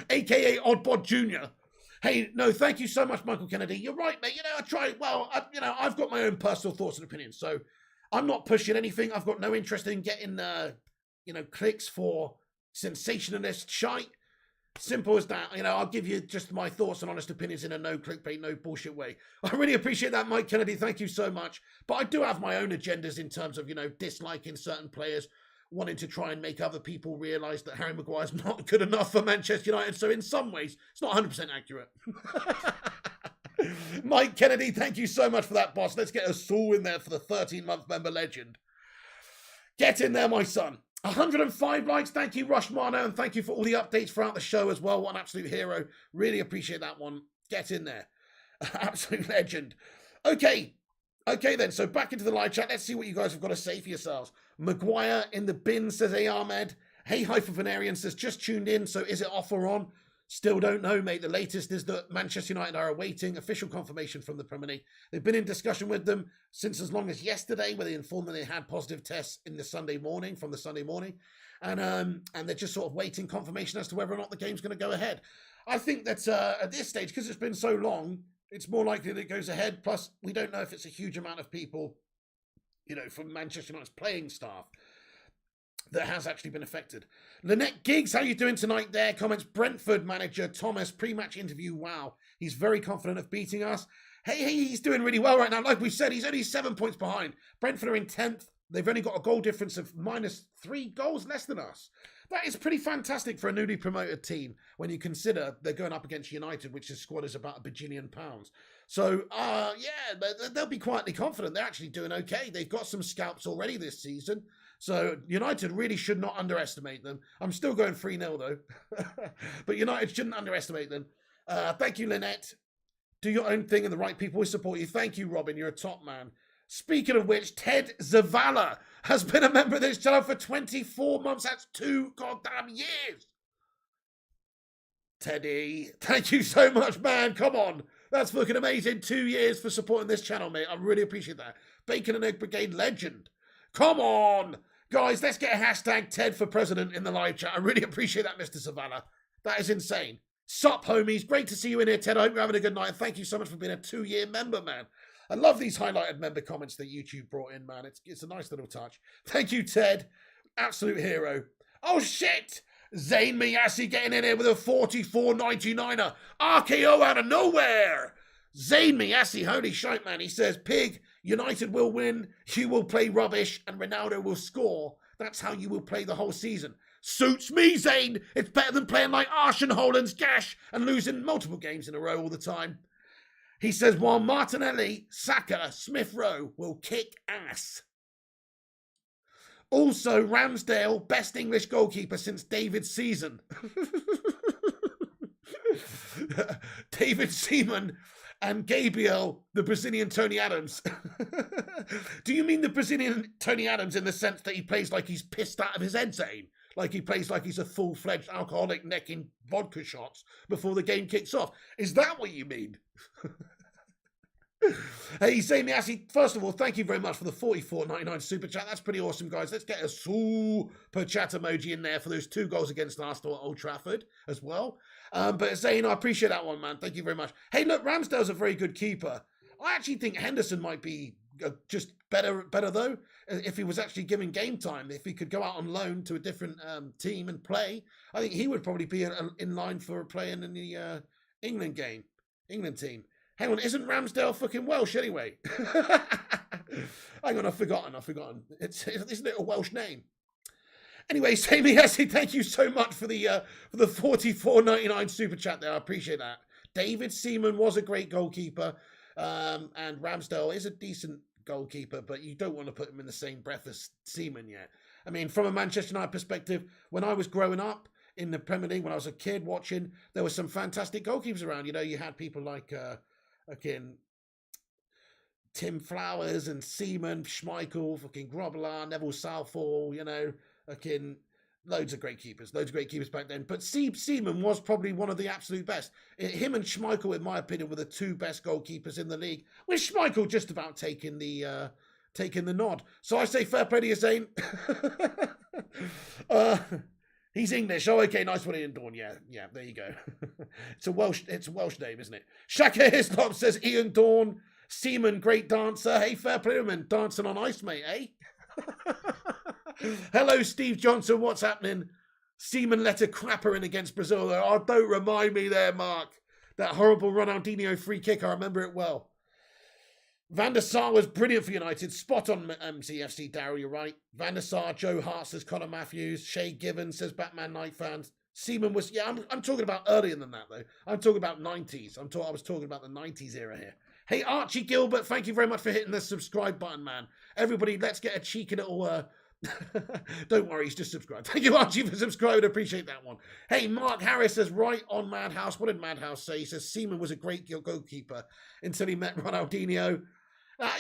AKA Oddbod Jr. Hey, no, thank you so much, Michael Kennedy. You're right, mate. I've got my own personal thoughts and opinions, so I'm not pushing anything. I've got no interest in getting, clicks for sensationalist shite. Simple as that. I'll give you just my thoughts and honest opinions in a no clickbait, no bullshit way. I really appreciate that, Mike Kennedy. Thank you so much. But I do have my own agendas in terms of, disliking certain players, wanting to try and make other people realise that Harry Maguire's not good enough for Manchester United. So in some ways, it's not 100% accurate. Mike Kennedy, thank you so much for that, boss. Let's get a Saul in there for the 13-month member legend. Get in there, my son. 105 likes. Thank you, Rush Marno, and thank you for all the updates throughout the show as well. What an absolute hero. Really appreciate that one. Get in there. Absolute legend. Okay then. So back into the live chat. Let's see what you guys have got to say for yourselves. Maguire in the bin, says A. Ahmed. Hey, Hypervenarian says, just tuned in. So is it off or on? Still don't know, mate. The latest is that Manchester United are awaiting official confirmation from the Premier League. They've been in discussion with them since as long as yesterday, where they informed them they had positive tests from the Sunday morning. And they're just sort of waiting confirmation as to whether or not the game's going to go ahead. I think that at this stage, because it's been so long, it's more likely that it goes ahead. Plus, we don't know if it's a huge amount of people, from Manchester United's playing staff that has actually been affected. Lynette Giggs, how you doing tonight there? Comments, Brentford manager Thomas, pre-match interview, wow. He's very confident of beating us. Hey, he's doing really well right now. Like we said, he's only 7 points behind. Brentford are in 10th. They've only got a goal difference of -3 goals less than us. That is pretty fantastic for a newly promoted team when you consider they're going up against United, which is squad is about £1 bajillion. So, they'll be quietly confident. They're actually doing okay. They've got some scalps already this season. So United really should not underestimate them. I'm still going 3-0 though. But United shouldn't underestimate them. Thank you, Lynette. Do your own thing and the right people will support you. Thank you, Robin. You're a top man. Speaking of which, Ted Zavala has been a member of this channel for 24 months. That's 2 goddamn years. Teddy, thank you so much, man. Come on. That's fucking amazing. 2 years for supporting this channel, mate. I really appreciate that. Bacon and Egg Brigade legend. Come on. Guys, let's get a hashtag Ted for president in the live chat. I really appreciate that, Mr. Zavala. That is insane. Sup, homies. Great to see you in here, Ted. I hope you're having a good night. Thank you so much for being a 2-year member, man. I love these highlighted member comments that YouTube brought in, man. It's a nice little touch. Thank you, Ted. Absolute hero. Oh, shit! Zayn Miyasi getting in here with a 44.99er. RKO out of nowhere. Zayn Miyasi, holy shite, man. He says, Pig, United will win, you will play rubbish, and Ronaldo will score. That's how you will play the whole season. Suits me, Zayn. It's better than playing like Arsene Holland's Gash and losing multiple games in a row all the time. He says, while Martinelli, Saka, Smith Rowe will kick ass. Also, Ramsdale, best English goalkeeper since David Seaman. David Seaman and Gabriel, the Brazilian Tony Adams. Do you mean the Brazilian Tony Adams in the sense that he plays like he's pissed out of his head, Zane? Like he plays like he's a full-fledged alcoholic necking vodka shots before the game kicks off? Is that what you mean? Hey, Zayn Miyasi, first of all, thank you very much for the 44.99 super chat. That's pretty awesome, guys. Let's get a super chat emoji in there for those 2 goals against Arsenal at Old Trafford as well. But Zayn, I appreciate that one, man. Thank you very much. Hey, look, Ramsdale's a very good keeper. I actually think Henderson might be just better though, if he was actually given game time. If he could go out on loan to a different team and play, I think he would probably be in line for playing in the England team. Hang on, isn't Ramsdale fucking Welsh anyway? Hang on, I've forgotten. Isn't it a Welsh name? Anyway, Sammy Hesse, thank you so much for the 44.99 super chat there. I appreciate that. David Seaman was a great goalkeeper, and Ramsdale is a decent goalkeeper, but you don't want to put him in the same breath as Seaman yet. I mean, from a Manchester United perspective, when I was growing up in the Premier League, when I was a kid watching, there were some fantastic goalkeepers around. You know, you had people like Tim Flowers and Seaman, Schmeichel, fucking Grobbelaar, Neville Southall, you know, loads of great keepers back then. But Seaman was probably one of the absolute best. Him and Schmeichel, in my opinion, were the 2 best goalkeepers in the league, with Schmeichel just about taking the nod. So I say fair play to you, Zane. He's English. Oh, okay, nice one, Ian Dawn. Yeah, there you go. It's a Welsh name, isn't it? Shaka Hislop says Ian Dawn, Seaman, great dancer. Hey, fair play, man. Dancing on ice, mate, eh? Hello, Steve Johnson. What's happening? Seaman let a crapper in against Brazil. Oh, don't remind me there, Mark. That horrible Ronaldinho free kick. I remember it well. Van der Sar was brilliant for United. Spot on, MCFC, Darryl, you're right. Van der Sar, Joe Hart says Connor Matthews. Shay Given says Batman Night fans. Seaman was, I'm talking about earlier than that, though. I'm talking about 90s. I was talking about the 90s era here. Hey, Archie Gilbert, thank you very much for hitting the subscribe button, man. Everybody, let's get a cheeky little... Don't worry, he's just subscribed. Thank you, Archie, for subscribing. Appreciate that one. Hey, Mark Harris says, right on Madhouse. What did Madhouse say? He says, Seaman was a great goalkeeper until he met Ronaldinho.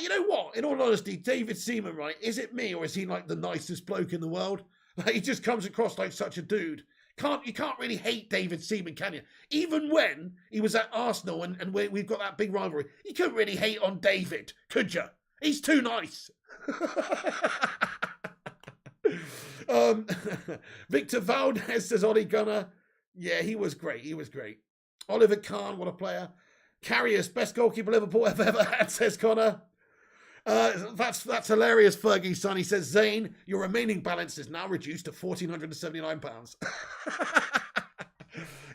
You know what? In all honesty, David Seaman, right? Is it me or is he like the nicest bloke in the world? Like, he just comes across like such a dude. You can't really hate David Seaman, can you? Even when he was at Arsenal and we've got that big rivalry, you couldn't really hate on David, could you? He's too nice. Victor Valdez says Ollie Gunner. Yeah, he was great. Oliver Kahn, what a player. Carrius, best goalkeeper Liverpool have ever had, says Connor. That's hilarious, Fergie, son. He says, Zane, your remaining balance is now reduced to £1,479.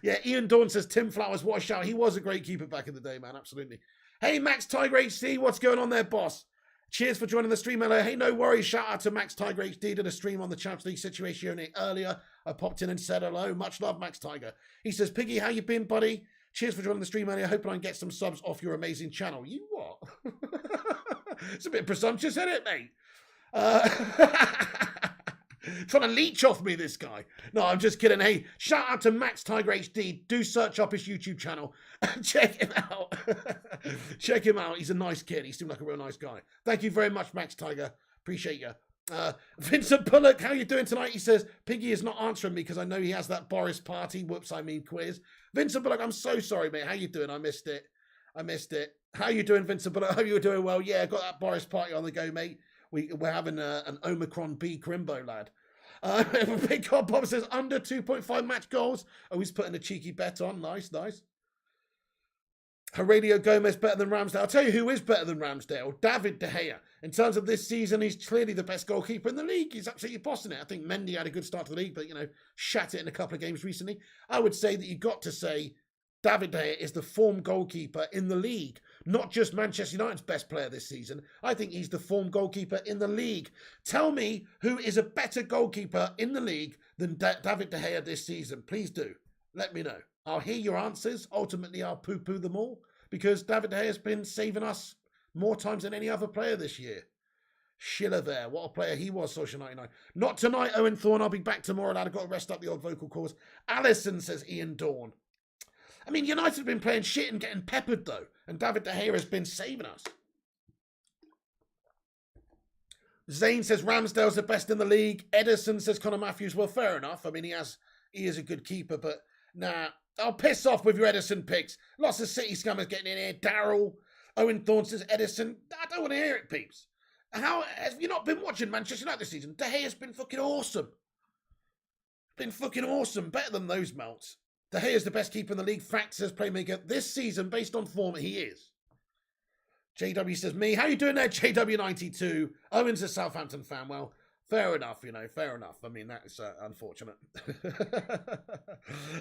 Yeah, Ian Dawn says, Tim Flowers, what a shout. He was a great keeper back in the day, man, absolutely. Hey, Max Tiger HD, what's going on there, boss? Cheers for joining the stream, hello. Hey, no worries, shout out to Max Tiger HD, did a stream on the Champions League situation earlier. I popped in and said hello. Much love, Max Tiger. He says, Piggy, how you been, buddy? Cheers for joining the stream earlier. Hoping I can get some subs off your amazing channel. You what? It's a bit presumptuous, isn't it, mate? Trying to leech off me, this guy. No, I'm just kidding. Hey, shout out to Max Tiger HD. Do search up his YouTube channel and check him out. Check him out. He's a nice kid. He seemed like a real nice guy. Thank you very much, Max Tiger. Appreciate you. Vincent Bullock, how you doing tonight? He says, Piggy is not answering me because I know he has that Boris party. Whoops, I mean quiz. Vincent Bullock, I'm so sorry, mate. How you doing? I missed it. How you doing, Vincent Bullock? I hope you're doing well. Yeah, got that Boris party on the go, mate. We're having an Omicron B Crimbo, lad. Big God Bob says, under 2.5 match goals. Oh, he's putting a cheeky bet on. Nice. Heredia Gomez better than Ramsdale. I'll tell you who is better than Ramsdale. David De Gea. In terms of this season, he's clearly the best goalkeeper in the league. He's absolutely bossing it. I think Mendy had a good start to the league, but, shat it in a couple of games recently. I would say that you've got to say David De Gea is the form goalkeeper in the league. Not just Manchester United's best player this season. I think he's the form goalkeeper in the league. Tell me who is a better goalkeeper in the league than David De Gea this season. Please do. Let me know. I'll hear your answers. Ultimately, I'll poo-poo them all because David De Gea has been saving us more times than any other player this year. Schiller there. What a player he was, Social 99. Not tonight, Owen Thorne. I'll be back tomorrow. I've got to rest up the old vocal cords. Allison, says Ian Dawn. I mean, United have been playing shit and getting peppered, though. And David De Gea has been saving us. Zane says Ramsdale's the best in the league. Edison says Conor Matthews. Well, fair enough. I mean, he is a good keeper, but nah. I'll piss off with your Edison picks. Lots of City scummers getting in here. Daryl. Owen Thorne says Edison. I don't want to hear it, peeps. How have you not been watching Manchester United this season? De Gea's been fucking awesome. Been fucking awesome. Better than those melts. De Gea is the best keeper in the league. Fact says playmaker. This season, based on form, he is. JW says me. How you doing there, JW92? Owen's a Southampton fan. Well, fair enough, fair enough. I mean, that's unfortunate.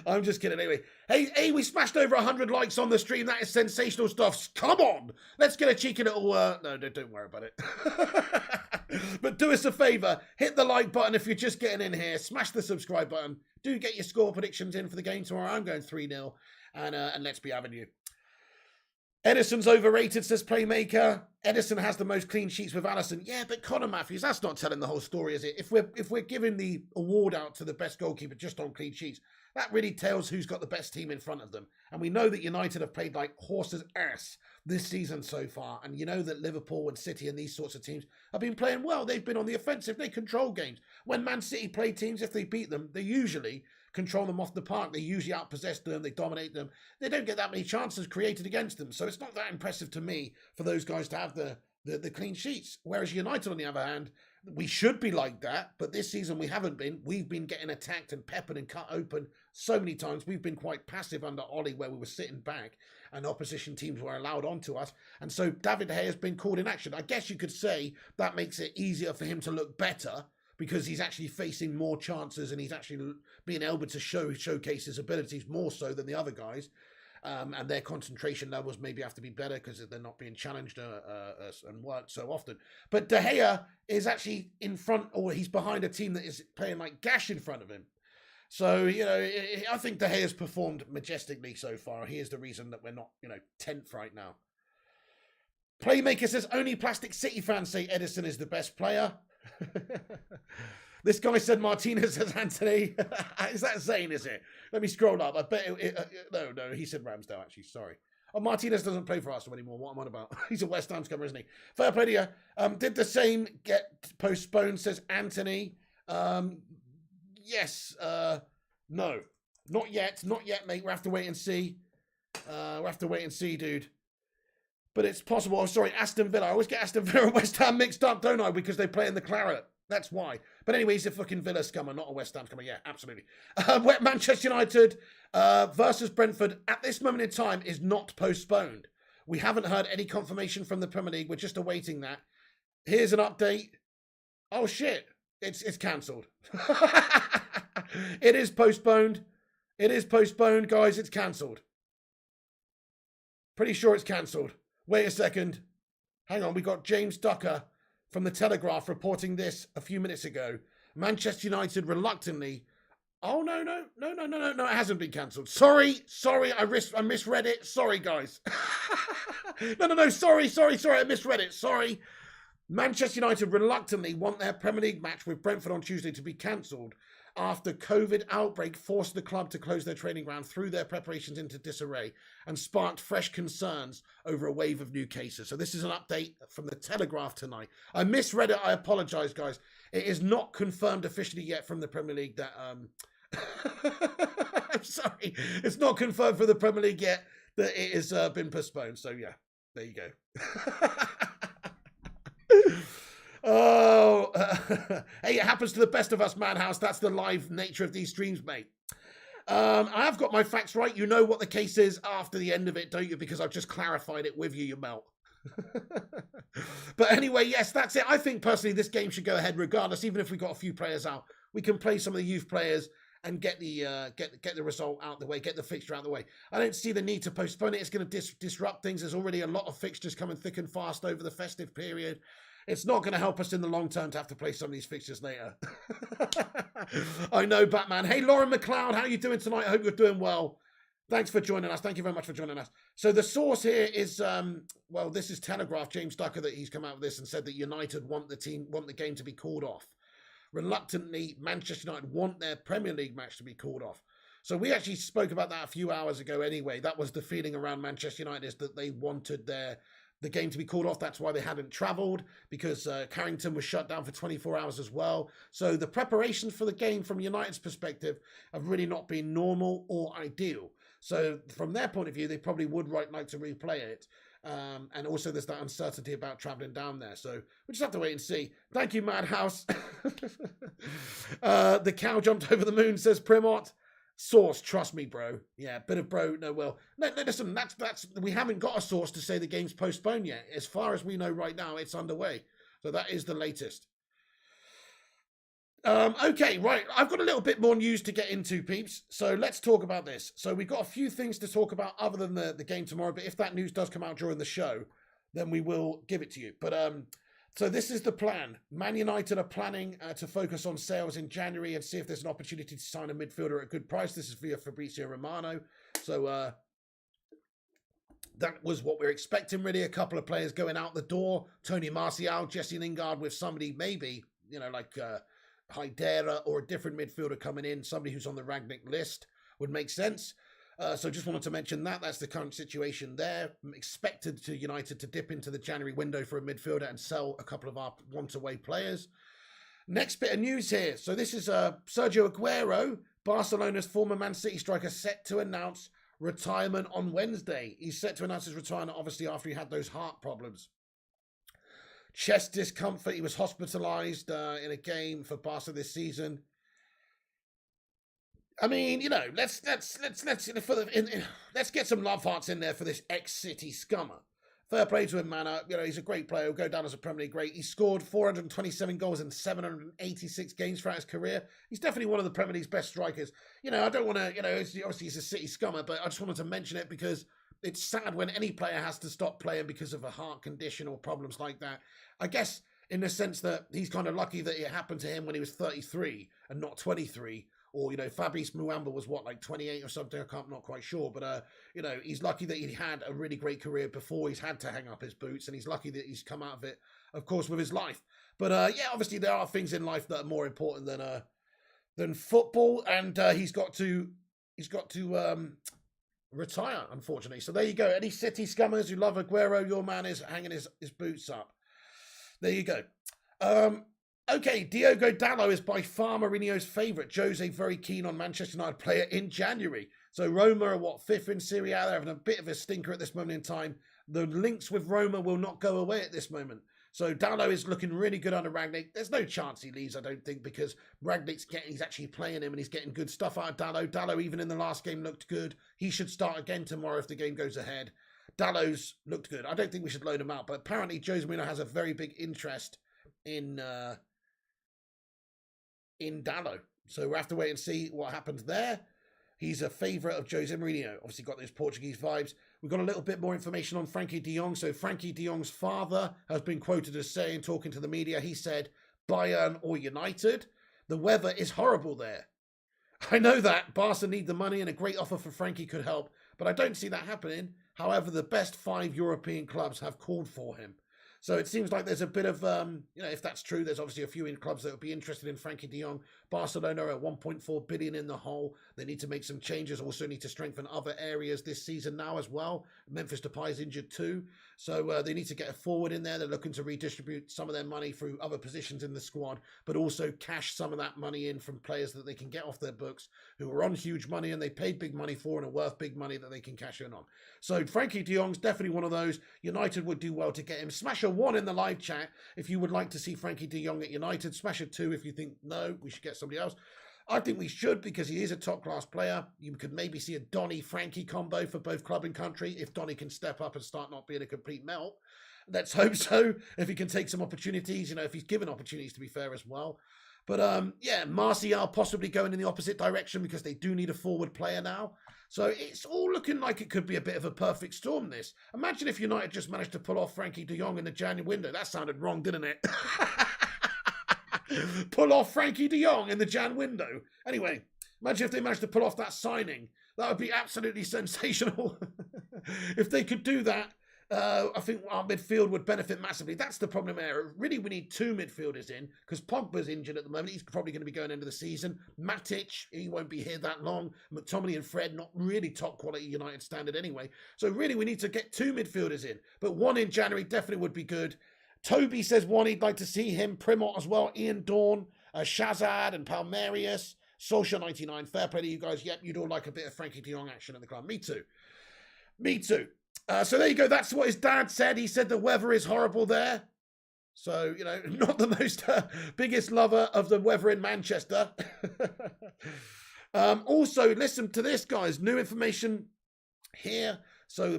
I'm just kidding. Anyway, hey, we smashed over 100 likes on the stream. That is sensational stuff. Come on. Let's get a cheeky little... No, don't worry about it. But do us a favour. Hit the like button if you're just getting in here. Smash the subscribe button. Do get your score predictions in for the game tomorrow. I'm going 3-0. And let's be having you. Edison's overrated, says Playmaker. Edison has the most clean sheets with Alisson. Yeah, but Conor Matthews, that's not telling the whole story, is it? If we're giving the award out to the best goalkeeper just on clean sheets, that really tells who's got the best team in front of them. And we know that United have played like horses' ass this season so far. And you know that Liverpool and City and these sorts of teams have been playing well. They've been on the offensive. They control games. When Man City play teams, if they beat them, they usually control them off the park. They usually outpossess them. They dominate them. They don't get that many chances created against them. So it's not that impressive to me for those guys to have the clean sheets. Whereas United, on the other hand, we should be like that. But this season we haven't been. We've been getting attacked and peppered and cut open so many times. We've been quite passive under Ollie, where we were sitting back and opposition teams were allowed onto us. And so David De Gea has been called in action. I guess you could say that makes it easier for him to look better, because he's actually facing more chances and he's actually being able to showcase his abilities more so than the other guys. And their concentration levels maybe have to be better because they're not being challenged and worked so often. But De Gea is actually in front, or he's behind a team that is playing like gash in front of him. So, I think De Gea has performed majestically so far. He is the reason that we're not, 10th right now. Playmaker says only Plastic City fans say Edison is the best player. This guy said Martinez says Anthony. Is that Zane, is it? Let me scroll up. I bet no, he said Ramsdale, actually. Sorry. Oh, Martinez doesn't play for Arsenal anymore. What am I on about? He's a West Ham scummer, isn't he? Fair play to you. Did the same get postponed, says Anthony. Yes. No. Not yet, mate. We'll have to wait and see. Dude. But it's possible. Oh, sorry, Aston Villa. I always get Aston Villa and West Ham mixed up, don't I? Because they play in the Claret. That's why. But anyway, he's a fucking Villa scummer, not a West Ham scummer. Yeah, absolutely. Manchester United versus Brentford at this moment in time is not postponed. We haven't heard any confirmation from the Premier League. We're just awaiting that. Here's an update. Oh, shit. It's cancelled. It is postponed. Guys. It's cancelled. Pretty sure it's cancelled. Wait a second. Hang on, we got James Ducker from The Telegraph reporting this a few minutes ago. Manchester United reluctantly... Oh, no, it hasn't been cancelled. Sorry, I misread it. Sorry, guys. No, sorry, I misread it. Sorry. Manchester United reluctantly want their Premier League match with Brentford on Tuesday to be cancelled after COVID outbreak forced the club to close their training ground, threw their preparations into disarray and sparked fresh concerns over a wave of new cases. So this is an update from The Telegraph tonight. I misread it. I apologise, guys. It is not confirmed officially yet from the Premier League that... I'm sorry. It's not confirmed for the Premier League yet that it has been postponed. So, yeah, there you go. Hey, it happens to the best of us, Madhouse. That's the live nature of these streams, mate. I have got my facts right. You know what the case is after the end of it, don't you? Because I've just clarified it with you, you melt. But anyway, yes, that's it. I think personally this game should go ahead regardless, even if we got a few players out. We can play some of the youth players and get the result out the way, get the fixture out the way. I don't see the need to postpone it. It's going to disrupt things. There's already a lot of fixtures coming thick and fast over the festive period. It's not going to help us in the long term to have to play some of these fixtures later. I know, Batman. Hey, Lauren McLeod, how are you doing tonight? I hope you're doing well. Thanks for joining us. Thank you very much for joining us. So the source here is, well, this is Telegraph, James Ducker, that he's come out with this and said that United want the game to be called off. Reluctantly, Manchester United want their Premier League match to be called off. So we actually spoke about that a few hours ago anyway. That was the feeling around Manchester United, is that they wanted the game to be called off. That's why they hadn't travelled, because Carrington was shut down for 24 hours as well. So the preparations for the game from United's perspective have really not been normal or ideal. So from their point of view, they probably would like to replay it. And also there's that uncertainty about travelling down there. So we just have to wait and see. Thank you, Madhouse. The cow jumped over the moon, says Primot. Source, trust me, bro. Yeah, bit of bro. No, well, no, listen, that's we haven't got a source to say the game's postponed yet. As far as we know right now, it's underway. So that is the latest. Okay, right. I've got a little bit more news to get into, peeps. So let's talk about this. So we've got a few things to talk about other than the game tomorrow. But if that news does come out during the show, then we will give it to you. But so this is the plan. Man United are planning to focus on sales in January and see if there's an opportunity to sign a midfielder at a good price. This is via Fabrizio Romano. So that was what we're expecting, really. A couple of players going out the door. Tony Martial, Jesse Lingard with somebody maybe, like Haidara or a different midfielder coming in. Somebody who's on the Rangnick list would make sense. So just wanted to mention that. That's the current situation there. I'm expected to United to dip into the January window for a midfielder and sell a couple of our want-away players. Next bit of news here. So this is Sergio Aguero, Barcelona's former Man City striker, set to announce retirement on Wednesday. He's set to announce his retirement, obviously, after he had those heart problems. Chest discomfort. He was hospitalised in a game for Barca this season. I mean, let's get some love hearts in there for this ex-City scummer. Fair play to him, man. He's a great player. He'll go down as a Premier League great. He scored 427 goals in 786 games throughout his career. He's definitely one of the Premier League's best strikers. I don't want to, obviously he's a City scummer, but I just wanted to mention it because it's sad when any player has to stop playing because of a heart condition or problems like that. I guess in the sense that he's kind of lucky that it happened to him when he was 33 and not 23. Or, Fabrice Muamba was like 28 or something. I'm not quite sure. But, he's lucky that he had a really great career before he's had to hang up his boots. And he's lucky that he's come out of it, of course, with his life. But, obviously there are things in life that are more important than football. And he's got to retire, unfortunately. So there you go. Any City scummers who love Aguero, your man is hanging his boots up. There you go. Okay, Diogo Dalot is by far Mourinho's favourite. Jose very keen on Manchester United player in January. So Roma are fifth in Serie A? They're having a bit of a stinker at this moment in time. The links with Roma will not go away at this moment. So Dalot is looking really good under Rangnick. There's no chance he leaves, I don't think, because he's actually playing him and he's getting good stuff out of Dalot. Dalot, even in the last game, looked good. He should start again tomorrow if the game goes ahead. Dalot's looked good. I don't think we should load him out, but apparently Jose Mourinho has a very big interest in Dalot. So we'll have to wait and see what happens there. He's a favourite of Jose Mourinho. Obviously got those Portuguese vibes. We've got a little bit more information on Frankie de Jong. So Frankie de Jong's father has been quoted as saying, talking to the media, he said, Bayern or United, the weather is horrible there. I know that. Barca need the money and a great offer for Frankie could help, but I don't see that happening. However, the best 5 European clubs have called for him. So it seems like there's a bit of, if that's true, there's obviously a few clubs that would be interested in Frankie de Jong. Barcelona are 1.4 billion in the hole. They need to make some changes, also need to strengthen other areas this season now as well. Memphis Depay's injured too. So they need to get a forward in there. They're looking to redistribute some of their money through other positions in the squad, but also cash some of that money in from players that they can get off their books who are on huge money and they paid big money for and are worth big money that they can cash in on. So Frankie de Jong's definitely one of those. United would do well to get him. Smash a 1 in the live chat if you would like to see Frankie de Jong at United. Smash a 2 if you think, no, we should get somebody else. I think we should because he is a top-class player. You could maybe see a Donny-Frankie combo for both club and country if Donny can step up and start not being a complete melt. Let's hope so, if he can take some opportunities, if he's given opportunities, to be fair, as well. But, yeah, Martial possibly going in the opposite direction because they do need a forward player now. So it's all looking like it could be a bit of a perfect storm, this. Imagine if United just managed to pull off Frankie de Jong in the January window. That sounded wrong, didn't it? Pull off Frankie de Jong in the Jan window. Anyway, imagine if they managed to pull off that signing. That would be absolutely sensational. If they could do that, I think our midfield would benefit massively. That's the problem here. Really, we need two midfielders in because Pogba's injured at the moment. He's probably going to be going into the season. Matic, he won't be here that long. McTominay and Fred, not really top quality United standard anyway. So really, we need to get two midfielders in. But one in January definitely would be good. Toby says one he'd like to see him. Primot as well. Ian Dawn, Shazad and Palmerius. Social 99. Fair play to you guys. Yep, you'd all like a bit of Frankie de Jong action at the club. Me too. Me too. So there you go. That's what his dad said. He said the weather is horrible there. So, not the most biggest lover of the weather in Manchester. Also, listen to this, guys. New information here. So a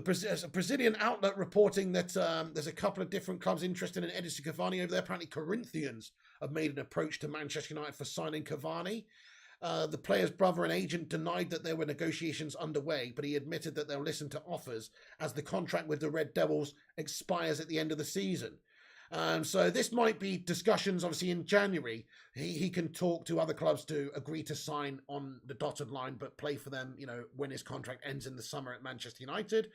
Brazilian outlet reporting that there's a couple of different clubs interested in Edinson Cavani over there. Apparently Corinthians have made an approach to Manchester United for signing Cavani. The player's brother and agent denied that there were negotiations underway, but he admitted that they'll listen to offers as the contract with the Red Devils expires at the end of the season. So this might be discussions, obviously, in January. He can talk to other clubs to agree to sign on the dotted line, but play for them, when his contract ends in the summer at Manchester United.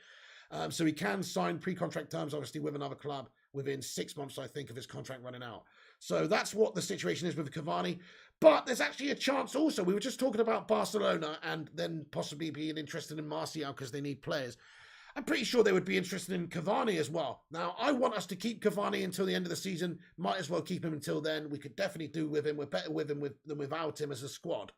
So he can sign pre-contract terms, obviously, with another club within 6 months, I think, of his contract running out. So that's what the situation is with Cavani. But there's actually a chance also. We were just talking about Barcelona and then possibly being interested in Martial because they need players. I'm pretty sure they would be interested in Cavani as well. Now, I want us to keep Cavani until the end of the season. Might as well keep him until then. We could definitely do with him. We're better with him than without him as a squad.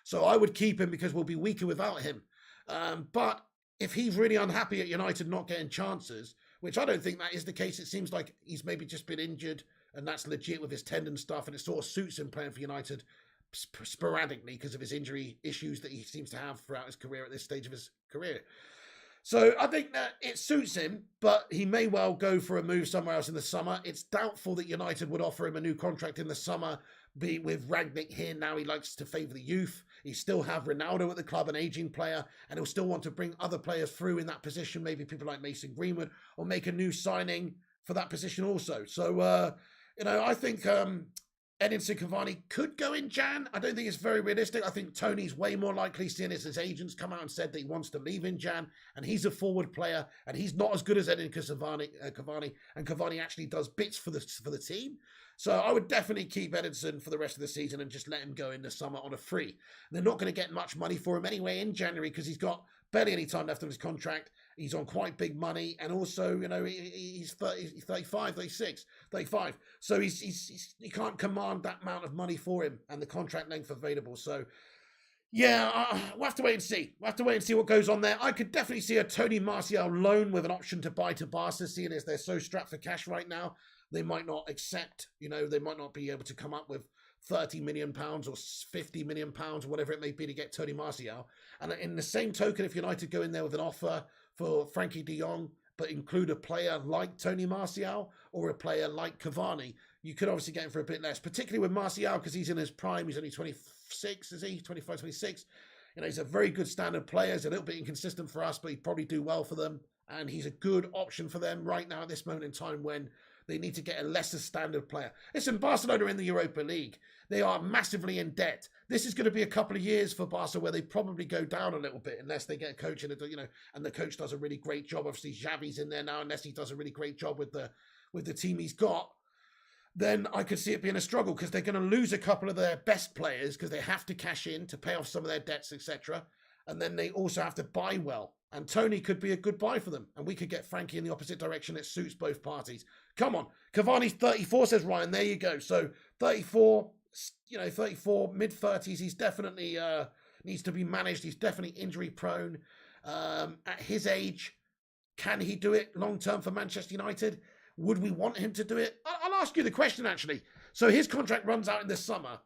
So I would keep him because we'll be weaker without him. But if he's really unhappy at United not getting chances, which I don't think that is the case, it seems like he's maybe just been injured and that's legit with his tendon stuff, and it sort of suits him playing for United sporadically because of his injury issues that he seems to have throughout his career at this stage of his career. So I think that it suits him, but he may well go for a move somewhere else in the summer. It's doubtful that United would offer him a new contract in the summer. Be with Rangnick here now, he likes to favour the youth. He still have Ronaldo at the club, an ageing player, and he'll still want to bring other players through in that position, maybe people like Mason Greenwood, or make a new signing for that position also. So, I think Edinson Cavani could go in Jan. I don't think it's very realistic. I think Tony's way more likely, seeing as his agents come out and said that he wants to leave in Jan, and he's a forward player, and he's not as good as Edinson Cavani, and Cavani actually does bits for the team. So I would definitely keep Edinson for the rest of the season and just let him go in the summer on a free. They're not going to get much money for him anyway in January because he's got barely any time left on his contract. He's on quite big money, and also, he's 35, 36, 35. So he can't command that amount of money for him and the contract length available. So, yeah, we'll have to wait and see. We'll have to wait and see what goes on there. I could definitely see a Tony Martial loan with an option to buy to Barca, seeing as they're so strapped for cash right now. They might not accept, they might not be able to come up with £30 million or £50 million or whatever it may be to get Tony Martial. And in the same token, if United go in there with an offer for Frankie de Jong, but include a player like Tony Martial or a player like Cavani, you could obviously get him for a bit less, particularly with Martial because he's in his prime. He's only 26, is he? 25, 26. He's a very good standard player. He's a little bit inconsistent for us, but he'd probably do well for them. And he's a good option for them right now at this moment in time when they need to get a lesser standard player. Listen, Barcelona are in the Europa League. They are massively in debt. This is going to be a couple of years for Barca where they probably go down a little bit unless they get a coach and the coach does a really great job. Obviously, Xavi's in there now. Unless he does a really great job with the team he's got, then I could see it being a struggle because they're going to lose a couple of their best players because they have to cash in to pay off some of their debts, etc. And then they also have to buy well. And Tony could be a good buy for them. And we could get Frankie in the opposite direction. It suits both parties. Come on. Cavani's 34, says Ryan. There you go. So 34, 34, mid-30s. He's definitely needs to be managed. He's definitely injury prone. At his age, can he do it long-term for Manchester United? Would we want him to do it? I'll ask you the question, actually. So his contract runs out in this summer.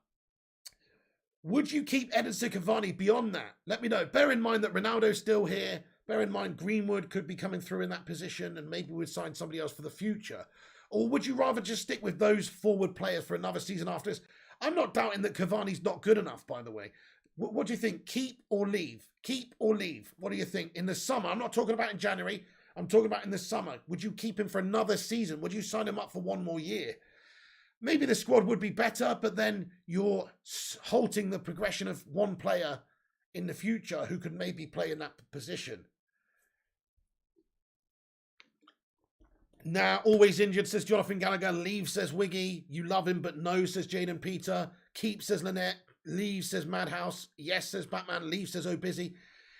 Would you keep Edinson Cavani beyond that? Let me know. Bear in mind that Ronaldo's still here. Bear in mind Greenwood could be coming through in that position and maybe we'd sign somebody else for the future. Or would you rather just stick with those forward players for another season after this? I'm not doubting that Cavani's not good enough, by the way. What do you think? Keep or leave? Keep or leave? What do you think? In the summer, I'm not talking about in January. I'm talking about in the summer. Would you keep him for another season? Would you sign him up for one more year? Maybe the squad would be better, but then you're halting the progression of one player in the future who could maybe play in that position. Now, always injured, says Jonathan Gallagher. Leave, says Wiggy. You love him, but no, says Jaden Peter. Keep, says Lynette. Leave, says Madhouse. Yes, says Batman. Leave, says Oh Busy.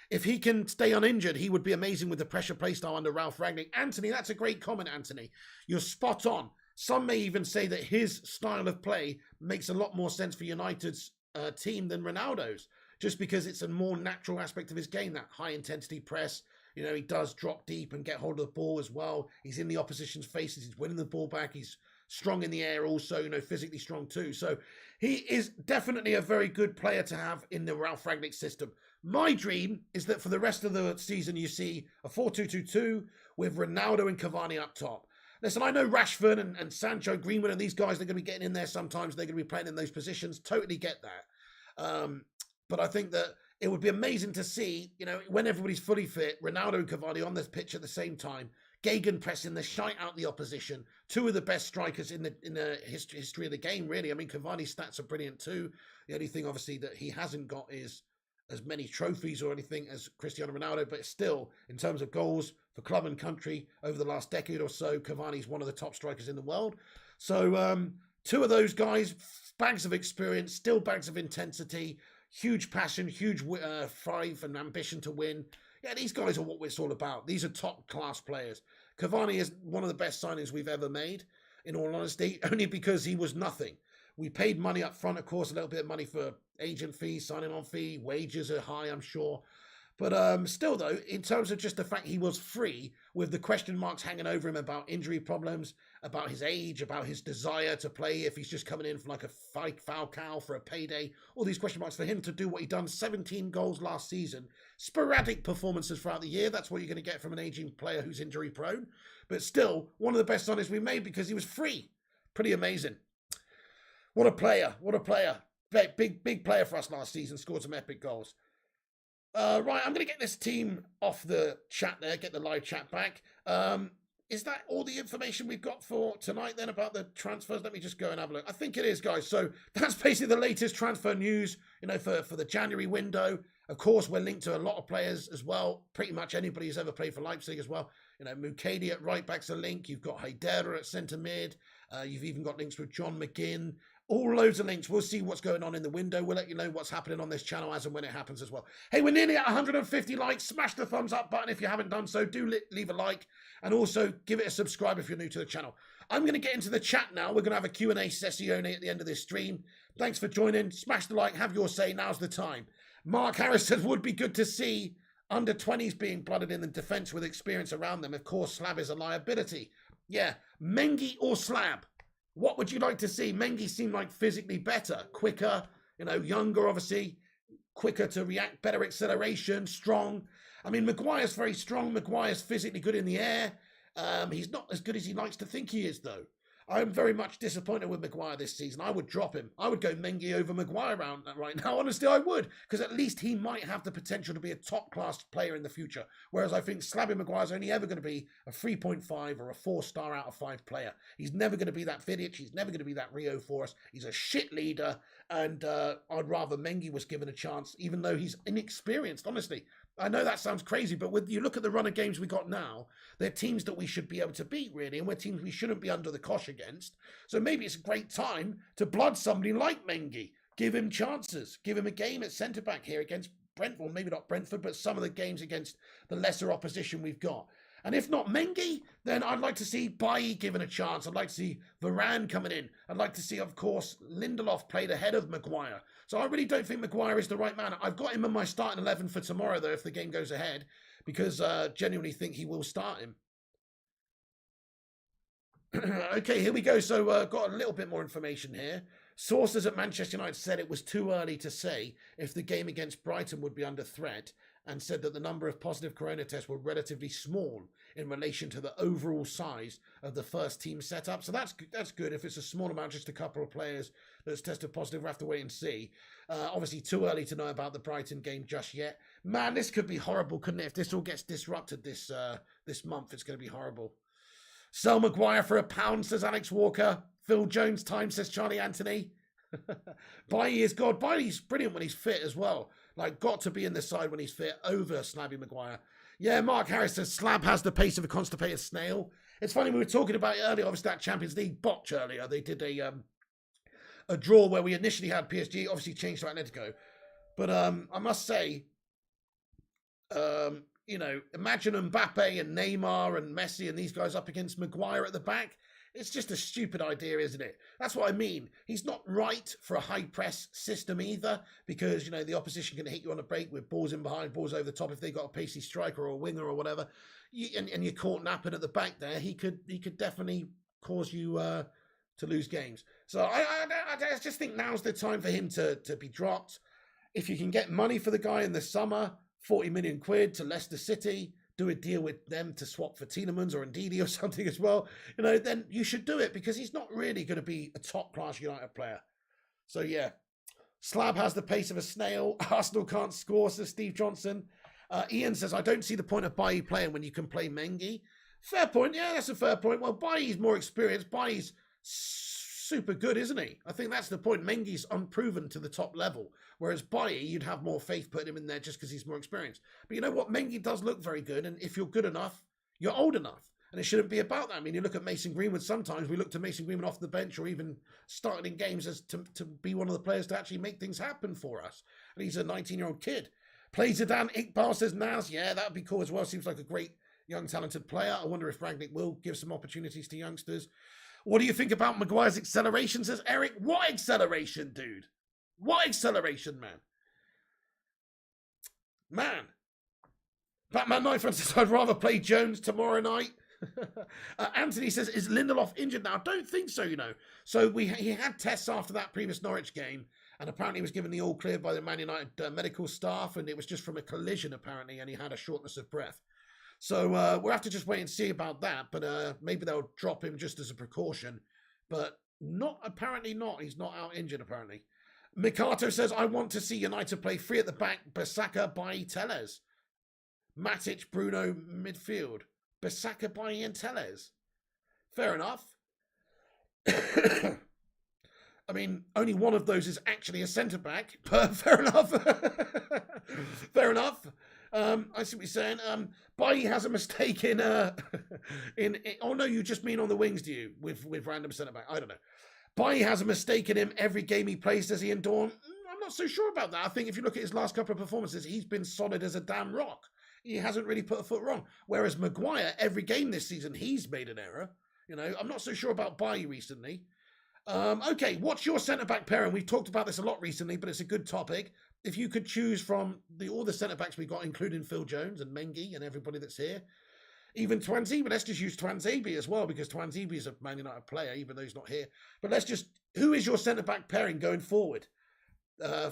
If he can stay uninjured, he would be amazing with the pressure play style under Ralph Rangnick. Anthony, that's a great comment, Anthony. You're spot on. Some may even say that his style of play makes a lot more sense for United's team than Ronaldo's, just because it's a more natural aspect of his game, that high-intensity press. You know, he does drop deep and get hold of the ball as well. He's in the opposition's faces. He's winning the ball back. He's strong in the air also, you know, physically strong too. So he is definitely a very good player to have in the Ralph Rangnick system. My dream is that for the rest of the season, you see a 4-2-2-2 with Ronaldo and Cavani up top. Listen, I know Rashford and Sancho, Greenwood, and these guys, they're going to be getting in there sometimes. They're going to be playing in those positions. Totally get that. But I think that it would be amazing to see, you know, when everybody's fully fit, Ronaldo and Cavani on the pitch at the same time, Gagan pressing the shite out the opposition. Two of the best strikers in the history of the game, really. I mean, Cavani's stats are brilliant too. The only thing, obviously, that he hasn't got is as many trophies or anything as Cristiano Ronaldo, but still, in terms of goals for club and country over the last decade or so, Cavani's one of the top strikers in the world. So two of those guys, bags of experience, still bags of intensity, huge passion, huge drive and ambition to win. Yeah, these guys are what it's all about. These are top-class players. Cavani is one of the best signings we've ever made, in all honesty, only because he was nothing. We paid money up front, of course, a little bit of money for agent fees, signing on fee, wages are high, I'm sure. But still, though, in terms of just the fact he was free, with the question marks hanging over him about injury problems, about his age, about his desire to play, if he's just coming in for like a Falcao for a payday, all these question marks for him to do what he done, 17 goals last season, sporadic performances throughout the year. That's what you're going to get from an aging player who's injury prone. But still, one of the best signings we made because he was free. Pretty amazing. What a player. What a player. Big player for us last season, scored some epic goals. Right, I'm going to get this team off the chat there, get the live chat back. Is that all the information we've got for tonight then about the transfers? Let me just go and have a look. I think it is, guys. So that's basically the latest transfer news, you know, for the January window. Of course, we're linked to a lot of players as well. Pretty much anybody who's ever played for Leipzig as well. You know, Mukadi at right back's a link. You've got Haidara at centre mid. You've even got links with John McGinn. All loads of links. We'll see what's going on in the window. We'll let you know what's happening on this channel as and when it happens as well. Hey, we're nearly at 150 likes. Smash the thumbs up button if you haven't done so. Do leave a like. And also give it a subscribe if you're new to the channel. I'm going to get into the chat now. We're going to have a Q&A session at the end of this stream. Thanks for joining. Smash the like. Have your say. Now's the time. Mark Harris says, would be good to see under 20s being blooded in the defence with experience around them. Of course, Slab is a liability. Yeah, Mengi or Slab? What would you like to see? Mengi seemed like physically better, quicker, you know, younger, obviously, quicker to react, better acceleration, strong. I mean, Maguire's very strong. Maguire's physically good in the air. He's not as good as he likes to think he is, though. I'm very much disappointed with Maguire this season. I would drop him. I would go Mengi over Maguire right now. Honestly, I would, because at least he might have the potential to be a top-class player in the future. Whereas I think Slabby Maguire's only ever going to be a 3.5 or a 4-star out of 5 player. He's never going to be that Vidic. He's never going to be that Rio for us. He's a shit leader, and I'd rather Mengi was given a chance, even though he's inexperienced, honestly. I know that sounds crazy, but when you look at the run of games we got now, they're teams that we should be able to beat, really, and we're teams we shouldn't be under the cosh against. So maybe it's a great time to blood somebody like Mengi. Give him chances. Give him a game at centre-back here against Brentford. Maybe not Brentford, but some of the games against the lesser opposition we've got. And if not Mengi, then I'd like to see Bailly given a chance. I'd like to see Varane coming in. I'd like to see, of course, Lindelof played ahead of Maguire. So I really don't think Maguire is the right man. I've got him in my starting 11 for tomorrow, though, if the game goes ahead, because I genuinely think he will start him. Okay, here we go. So got a little bit more information here. Sources at Manchester United said it was too early to say if the game against Brighton would be under threat, and said that the number of positive corona tests were relatively small in relation to the overall size of the first team setup. So that's good. If it's a small amount, just a couple of players that's tested positive, we'll have to wait and see. Obviously, too early to know about the Brighton game just yet. Man, this could be horrible, couldn't it? If this all gets disrupted this month, it's going to be horrible. Sell Maguire for £1, says Alex Walker. Phil Jones time, says Charlie Anthony. Bailly is God. Bailly's brilliant when he's fit as well. Like, got to be in the side when he's fit over Slabby Maguire. Yeah, Mark Harris says Slab has the pace of a constipated snail. It's funny, we were talking about it earlier, obviously that Champions League botch earlier. They did a draw where we initially had PSG, obviously changed to Atletico. But I must say, you know, imagine Mbappe and Neymar and Messi and these guys up against Maguire at the back. It's just a stupid idea, isn't it? That's what I mean. He's not right for a high press system either, because, you know, the opposition can hit you on a break with balls in behind, balls over the top. If they got a pacey striker or a winger or whatever, and you're caught napping at the back there, he could definitely cause you to lose games. So I just think now's the time for him to be dropped. If you can get money for the guy in the summer, 40 million quid to Leicester City, do a deal with them to swap for Tielemans or Ndidi or something as well, you know, then you should do it, because he's not really going to be a top-class United player. So, yeah. Slab has the pace of a snail. Arsenal can't score, says Steve Johnson. Ian says, I don't see the point of Bailly playing when you can play Mengi. Fair point. Yeah, that's a fair point. Well, Bailly's more experienced. Bailly's super good, isn't he? I think that's the point. Mengi's unproven to the top level, whereas Bailly, you'd have more faith putting him in there just because he's more experienced. But you know what? Mengi does look very good, and if you're good enough, you're old enough. And it shouldn't be about that. I mean, you look at Mason Greenwood, sometimes we look to Mason Greenwood off the bench or even starting in games as to be one of the players to actually make things happen for us. And he's a 19-year-old kid. Plays Zidane. Iqbal says Naz. Yeah, that would be cool as well. Seems like a great young talented player. I wonder if Rangnick will give some opportunities to youngsters. What do you think about Maguire's acceleration, says Eric? What acceleration, dude? What acceleration, man? Man. Batman Knife says, I'd rather play Jones tomorrow night. Anthony says, is Lindelof injured now? I don't think so, you know. So he had tests after that previous Norwich game, and apparently he was given the all clear by the Man United medical staff, and it was just from a collision, apparently, and he had a shortness of breath. So we'll have to just wait and see about that. But maybe they'll drop him just as a precaution. But apparently not. He's not out injured, apparently. Mikato says, I want to see United play free at the back. Bissaka, Bailly, Telles. Matic, Bruno, midfield. Bissaka, Bailly, and Telles. Fair enough. I mean, only one of those is actually a centre-back. But fair enough. Fair enough. I see what you're saying. Bailly has a mistake in oh no, you just mean on the wings, do you? With random centre-back. I don't know. Bailly has a mistake in him every game he plays, does he, in Dawn? I'm not so sure about that. I think if you look at his last couple of performances, he's been solid as a damn rock. He hasn't really put a foot wrong. Whereas Maguire, every game this season, he's made an error. You know, I'm not so sure about Bailly recently. Okay, what's your centre-back pairing? We've talked about this a lot recently, but it's a good topic. If you could choose from all the centre-backs we got, including Phil Jones and Mengi and everybody that's here, even Twanzebe, let's just use Twanzebe as well, because Twanzebe is a Man United player, even though he's not here. But who is your centre-back pairing going forward?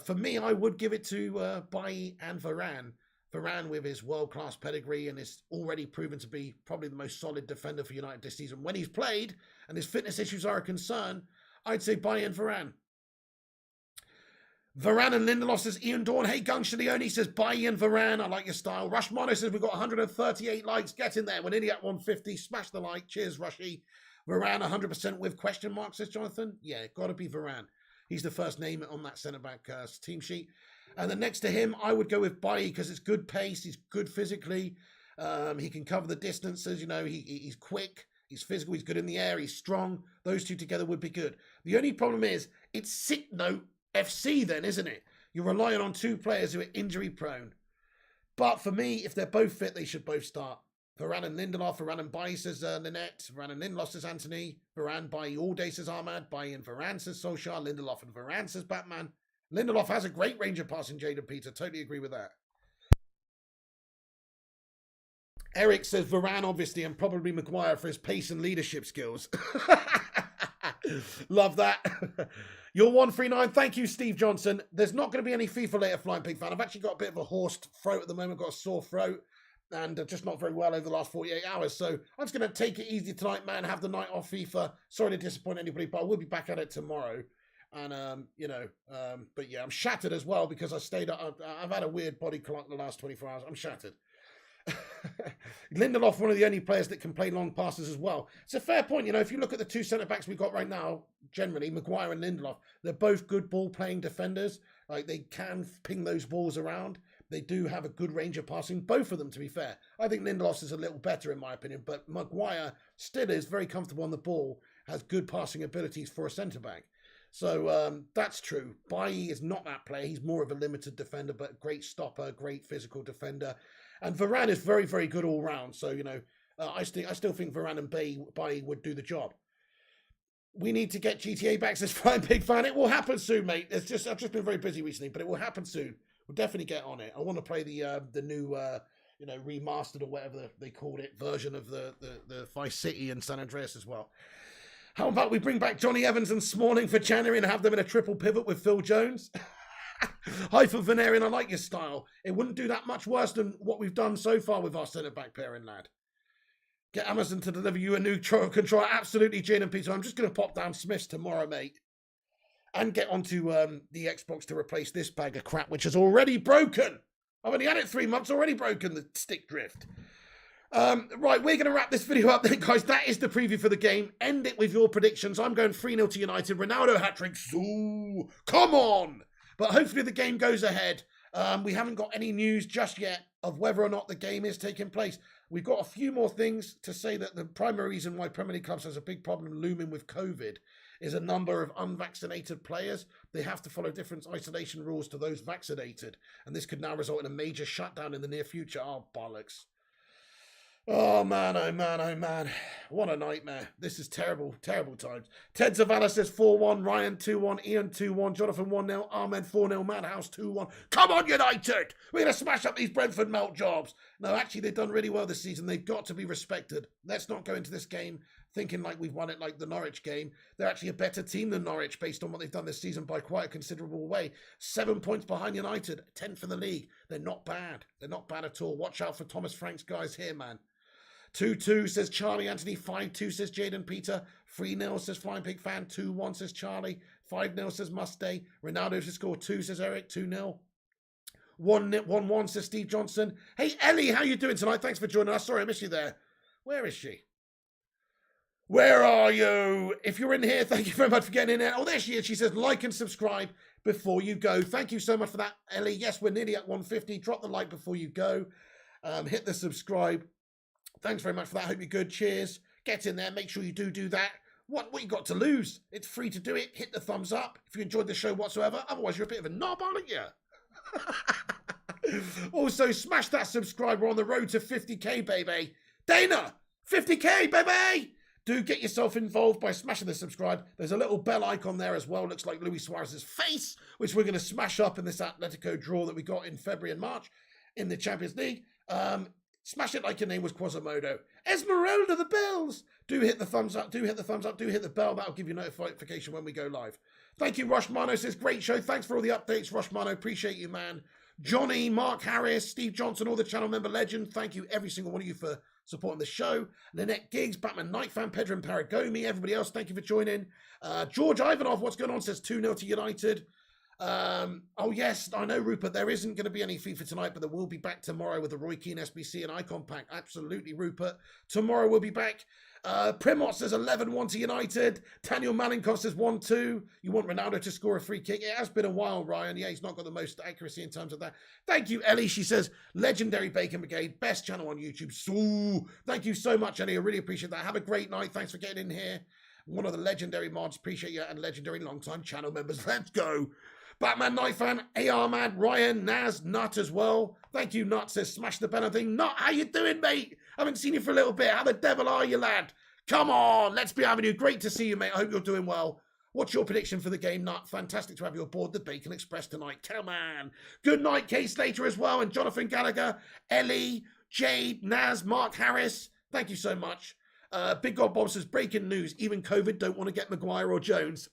For me, I would give it to Bailly and Varane. Varane, with his world-class pedigree and is already proven to be probably the most solid defender for United this season. When he's played and his fitness issues are a concern, I'd say Bailly and Varane. Varane and Lindelof, says Ian Dawn. Hey, Gunch Leone says Bailly and Varane. I like your style. Rush Mono says we've got 138 likes. Get in there. We're nearly at 150. Smash the like. Cheers, Rushy. Varane 100% with question mark, says Jonathan. Yeah, got to be Varane. He's the first name on that centre-back team sheet. And then next to him, I would go with Bailly because it's good pace. He's good physically. He can cover the distances. You know, he's quick. He's physical. He's good in the air. He's strong. Those two together would be good. The only problem is it's sick note FC then, isn't it? You're relying on two players who are injury prone. But for me, if they're both fit, they should both start. Varane and Lindelof. Varane and Bailly, says Nanette. Varane and Lindelof, says Anthony. Varane, Bailly all day, says Ahmad. Bailly and Varane, says Solskjaer. Lindelof and Varane, says Batman. Lindelof has a great range of passing, Jaden Peter. Totally agree with that. Eric says Varane, obviously, and probably Maguire for his pace and leadership skills. Love that. You're 139. Thank you, Steve Johnson. There's not going to be any FIFA later, Flying Pig fan. I've actually got a bit of a hoarse throat at the moment. Got a sore throat and just not very well over the last 48 hours. So I'm just going to take it easy tonight, man. Have the night off FIFA. Sorry to disappoint anybody, but I will be back at it tomorrow. And, but yeah, I'm shattered as well because I've had a weird body clock in the last 24 hours. I'm shattered. Lindelof, one of the only players that can play long passes as well. It's a fair point. If you look at the two centre-backs we've got right now, generally, Maguire and Lindelof, they're both good ball-playing defenders. Like, they can ping those balls around. They do have a good range of passing, both of them, to be fair. I think Lindelof is a little better, in my opinion, but Maguire still is very comfortable on the ball, has good passing abilities for a centre-back. So that's true. Bailly is not that player. He's more of a limited defender, but great stopper, great physical defender. And Varane is very, very good all round. So, I still think Varane and Bailly would do the job. We need to get GTA back, says Flying Pig fan. It will happen soon, mate. I've just been very busy recently, but it will happen soon. We'll definitely get on it. I want to play the new, remastered or whatever they called it, version of the Vice City and San Andreas as well. How about we bring back Johnny Evans and Smalling for January and have them in a triple pivot with Phil Jones? Hi for Venerian, I like your style. It wouldn't do that much worse than what we've done so far with our centre-back pairing, lad. Get Amazon to deliver you a new controller. Absolutely, Jane and Peter. I'm just going to pop down Smith's tomorrow, mate. And get onto the Xbox to replace this bag of crap, which is already broken. I've only had it 3 months, already broken, the stick drift. Right, we're going to wrap this video up then, guys. That is the preview for the game. End it with your predictions. I'm going 3-0 to United. Ronaldo hat-trick. Ooh, come on! But hopefully the game goes ahead. We haven't got any news just yet of whether or not the game is taking place. We've got a few more things to say that the primary reason why Premier League clubs has a big problem looming with COVID is a number of unvaccinated players. They have to follow different isolation rules to those vaccinated. And this could now result in a major shutdown in the near future. Oh, bollocks. Oh, man, oh, man, oh, man. What a nightmare. This is terrible, terrible times. Ted Zavala says 4-1, Ryan 2-1, Ian 2-1, Jonathan 1-0, Ahmed 4-0, Madhouse 2-1. Come on, United! We're going to smash up these Brentford melt jobs. No, actually, they've done really well this season. They've got to be respected. Let's not go into this game thinking like we've won it like the Norwich game. They're actually a better team than Norwich based on what they've done this season by quite a considerable way. 7 points behind United, 10th in the league. They're not bad. They're not bad at all. Watch out for Thomas Frank's guys here, man. 2-2 says Charlie Anthony. 5-2 says Jaden Peter. 3-0 says Flying Pig fan. 2-1 says Charlie. 5-0 says Mustay. Ronaldo to score 2 says Eric. 2-0. 1-1 says Steve Johnson. Hey Ellie, how you doing tonight? Thanks for joining us. Sorry I missed you there. Where is she? Where are you? If you're in here, thank you very much for getting in there. Oh, there she is. She says like and subscribe before you go. Thank you so much for that, Ellie. Yes, we're nearly at 150. Drop the like before you go. Hit the subscribe. Thanks very much for that. Hope you're good. Cheers. Get in there. Make sure you do that. What you got to lose? It's free to do it. Hit the thumbs up if you enjoyed the show whatsoever. Otherwise, you're a bit of a knob, aren't you? Also, smash that subscribe. We're on the road to 50k, baby. Dana, 50k, baby. Do get yourself involved by smashing the subscribe. There's a little bell icon there as well. Looks like Luis Suarez's face, which we're going to smash up in this Atletico draw that we got in February and March in the Champions League. Smash it like your name was Quasimodo. Esmeralda the bells. Do hit the thumbs up. Do hit the thumbs up. Do hit the bell. That'll give you notification when we go live. Thank you, Rush Mano says, great show. Thanks for all the updates, Rush Mano. Appreciate you, man. Johnny, Mark Harris, Steve Johnson, all the channel member legend. Thank you, every single one of you, for supporting the show. Lynette Giggs, Batman Night Fan, Pedro and Paragomi, everybody else, thank you for joining. George Ivanov, what's going on, says 2-0 to United. Oh yes, I know, Rupert, there isn't going to be any FIFA tonight, but there will be back tomorrow with the Roy Keane SBC and Icon Pack. Absolutely, Rupert. Tomorrow we'll be back. Primot says 11-1 to United. Daniel Malinkov says 1-2. You want Ronaldo to score a free kick? It has been a while, Ryan. Yeah, he's not got the most accuracy in terms of that. Thank you, Ellie. She says, legendary Bacon Brigade, best channel on YouTube. So, thank you so much, Ellie. I really appreciate that. Have a great night. Thanks for getting in here. One of the legendary mods. Appreciate you, and legendary long-time channel members. Let's go. Batman Night Fan, AR Man, Ryan, Naz, Nut as well. Thank you, Nut, says smash the bell thing. Nut, how you doing, mate? Haven't seen you for a little bit. How the devil are you, lad? Come on, let's be having you. Great to see you, mate. I hope you're doing well. What's your prediction for the game, Nut? Fantastic to have you aboard the Bacon Express tonight. Come on. Good night, Kay Slater as well, and Jonathan Gallagher, Ellie, Jade, Naz, Mark Harris. Thank you so much. Big God Bob says, breaking news, even COVID don't want to get Maguire or Jones.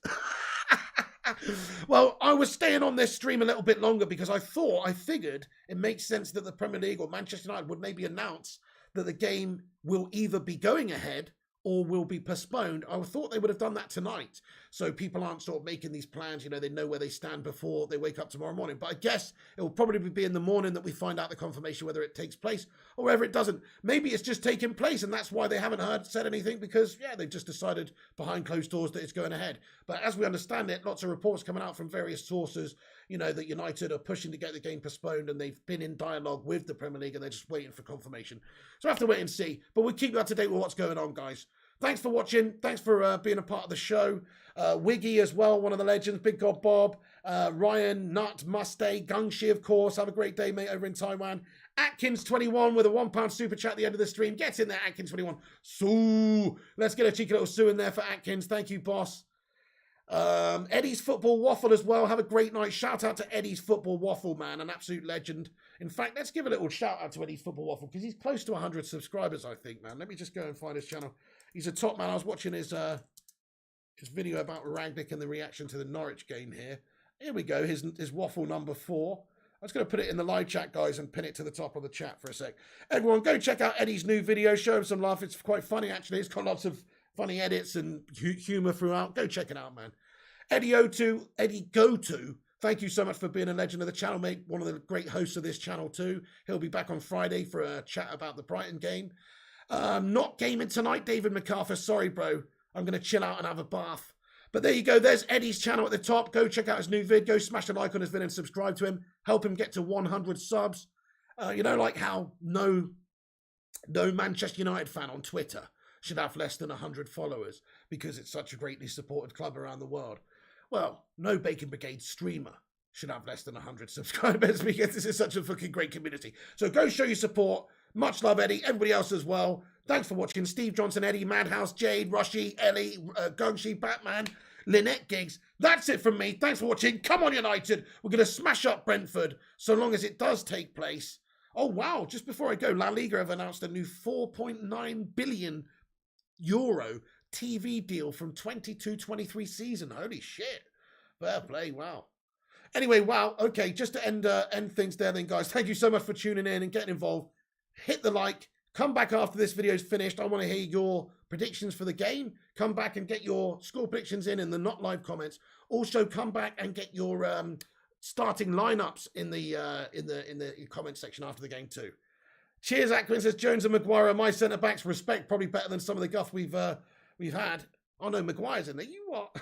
Well, I was staying on this stream a little bit longer because I figured it makes sense that the Premier League or Manchester United would maybe announce that the game will either be going ahead or will be postponed. I thought they would have done that tonight, so people aren't sort of making these plans. You know, they know where they stand before they wake up tomorrow morning. But I guess it will probably be in the morning that we find out the confirmation whether it takes place or whether it doesn't. Maybe it's just taking place, and that's why they haven't said anything, because, yeah, they've just decided behind closed doors that it's going ahead. But as we understand it, lots of reports coming out from various sources, you know, that United are pushing to get the game postponed, and they've been in dialogue with the Premier League, and they're just waiting for confirmation. So I have to wait and see. But we'll keep you up to date with what's going on, guys. Thanks for watching. Thanks for being a part of the show. Wiggy as well, one of the legends. Big God Bob. Ryan, Nut, Mustay, Gungshi, of course. Have a great day, mate, over in Taiwan. Atkins21 with a £1 super chat at the end of the stream. Get in there, Atkins21. Sue. Let's get a cheeky little Sue in there for Atkins. Thank you, boss. Eddie's Football Waffle as well. Have a great night. Shout out to Eddie's Football Waffle, man. An absolute legend. In fact, let's give a little shout out to Eddie's Football Waffle because he's close to 100 subscribers, I think, man. Let me just go and find his channel. He's a top man. I was watching his video about Rangnick and the reaction to the Norwich game here. Here we go. His waffle number 4. I was going to put it in the live chat, guys, and pin it to the top of the chat for a sec. Everyone, go check out Eddie's new video. Show him some love. It's quite funny, actually. It's got lots of funny edits and humour throughout. Go check it out, man. Eddie Go2, thank you so much for being a legend of the channel, mate. One of the great hosts of this channel, too. He'll be back on Friday for a chat about the Brighton game. Not gaming tonight, David MacArthur. Sorry, bro. I'm going to chill out and have a bath. But there you go. There's Eddie's channel at the top. Go check out his new vid. Go smash a like on his vid and subscribe to him. Help him get to 100 subs. You know, like how no Manchester United fan on Twitter should have less than 100 followers because it's such a greatly supported club around the world. Well, no Bacon Brigade streamer should have less than 100 subscribers because this is such a fucking great community. So go show your support. Much love, Eddie. Everybody else as well. Thanks for watching. Steve Johnson, Eddie, Madhouse, Jade, Rushy, Ellie, Gungshi, Batman, Lynette Giggs. That's it from me. Thanks for watching. Come on, United. We're going to smash up Brentford so long as it does take place. Oh, wow. Just before I go, La Liga have announced a new €4.9 billion TV deal from 22-23 season. Holy shit. Fair play. Wow. Anyway, wow. Okay, just to end things there then, guys. Thank you so much for tuning in and getting involved. Hit the like. Come back after this video is finished. I want to hear your predictions for the game. Come back and get your score predictions in the not live comments. Also, come back and get your starting lineups in the comment section after the game too. Cheers, Ackman says Jones and Maguire are my centre backs. Respect, probably better than some of the guff we've had. Oh no, Maguire's in there. You what?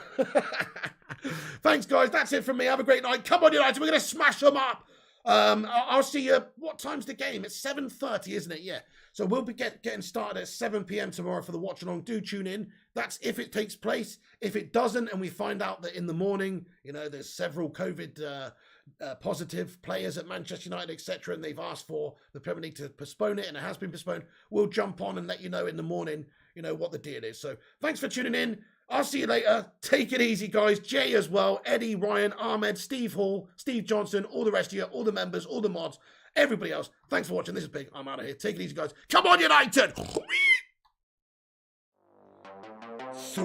Thanks, guys. That's it from me. Have a great night. Come on, United. We're going to smash them up. I'll see you. What time's the game? It's 7:30, isn't it? Yeah. So we'll be getting started at 7 p.m. tomorrow for the watch along. Do tune in. That's if it takes place. If it doesn't, and we find out that in the morning, you know, there's several COVID positive players at Manchester United, etc., and they've asked for the Premier League to postpone it, and it has been postponed, we'll jump on and let you know in the morning, you know, what the deal is. So thanks for tuning in. I'll see you later. Take it easy, guys. Jay as well, Eddie, Ryan, Ahmed, Steve Hall, Steve Johnson, all the rest of you, all the members, all the mods, everybody else. Thanks for watching. This is Big. I'm out of here. Take it easy, guys. Come on, United! So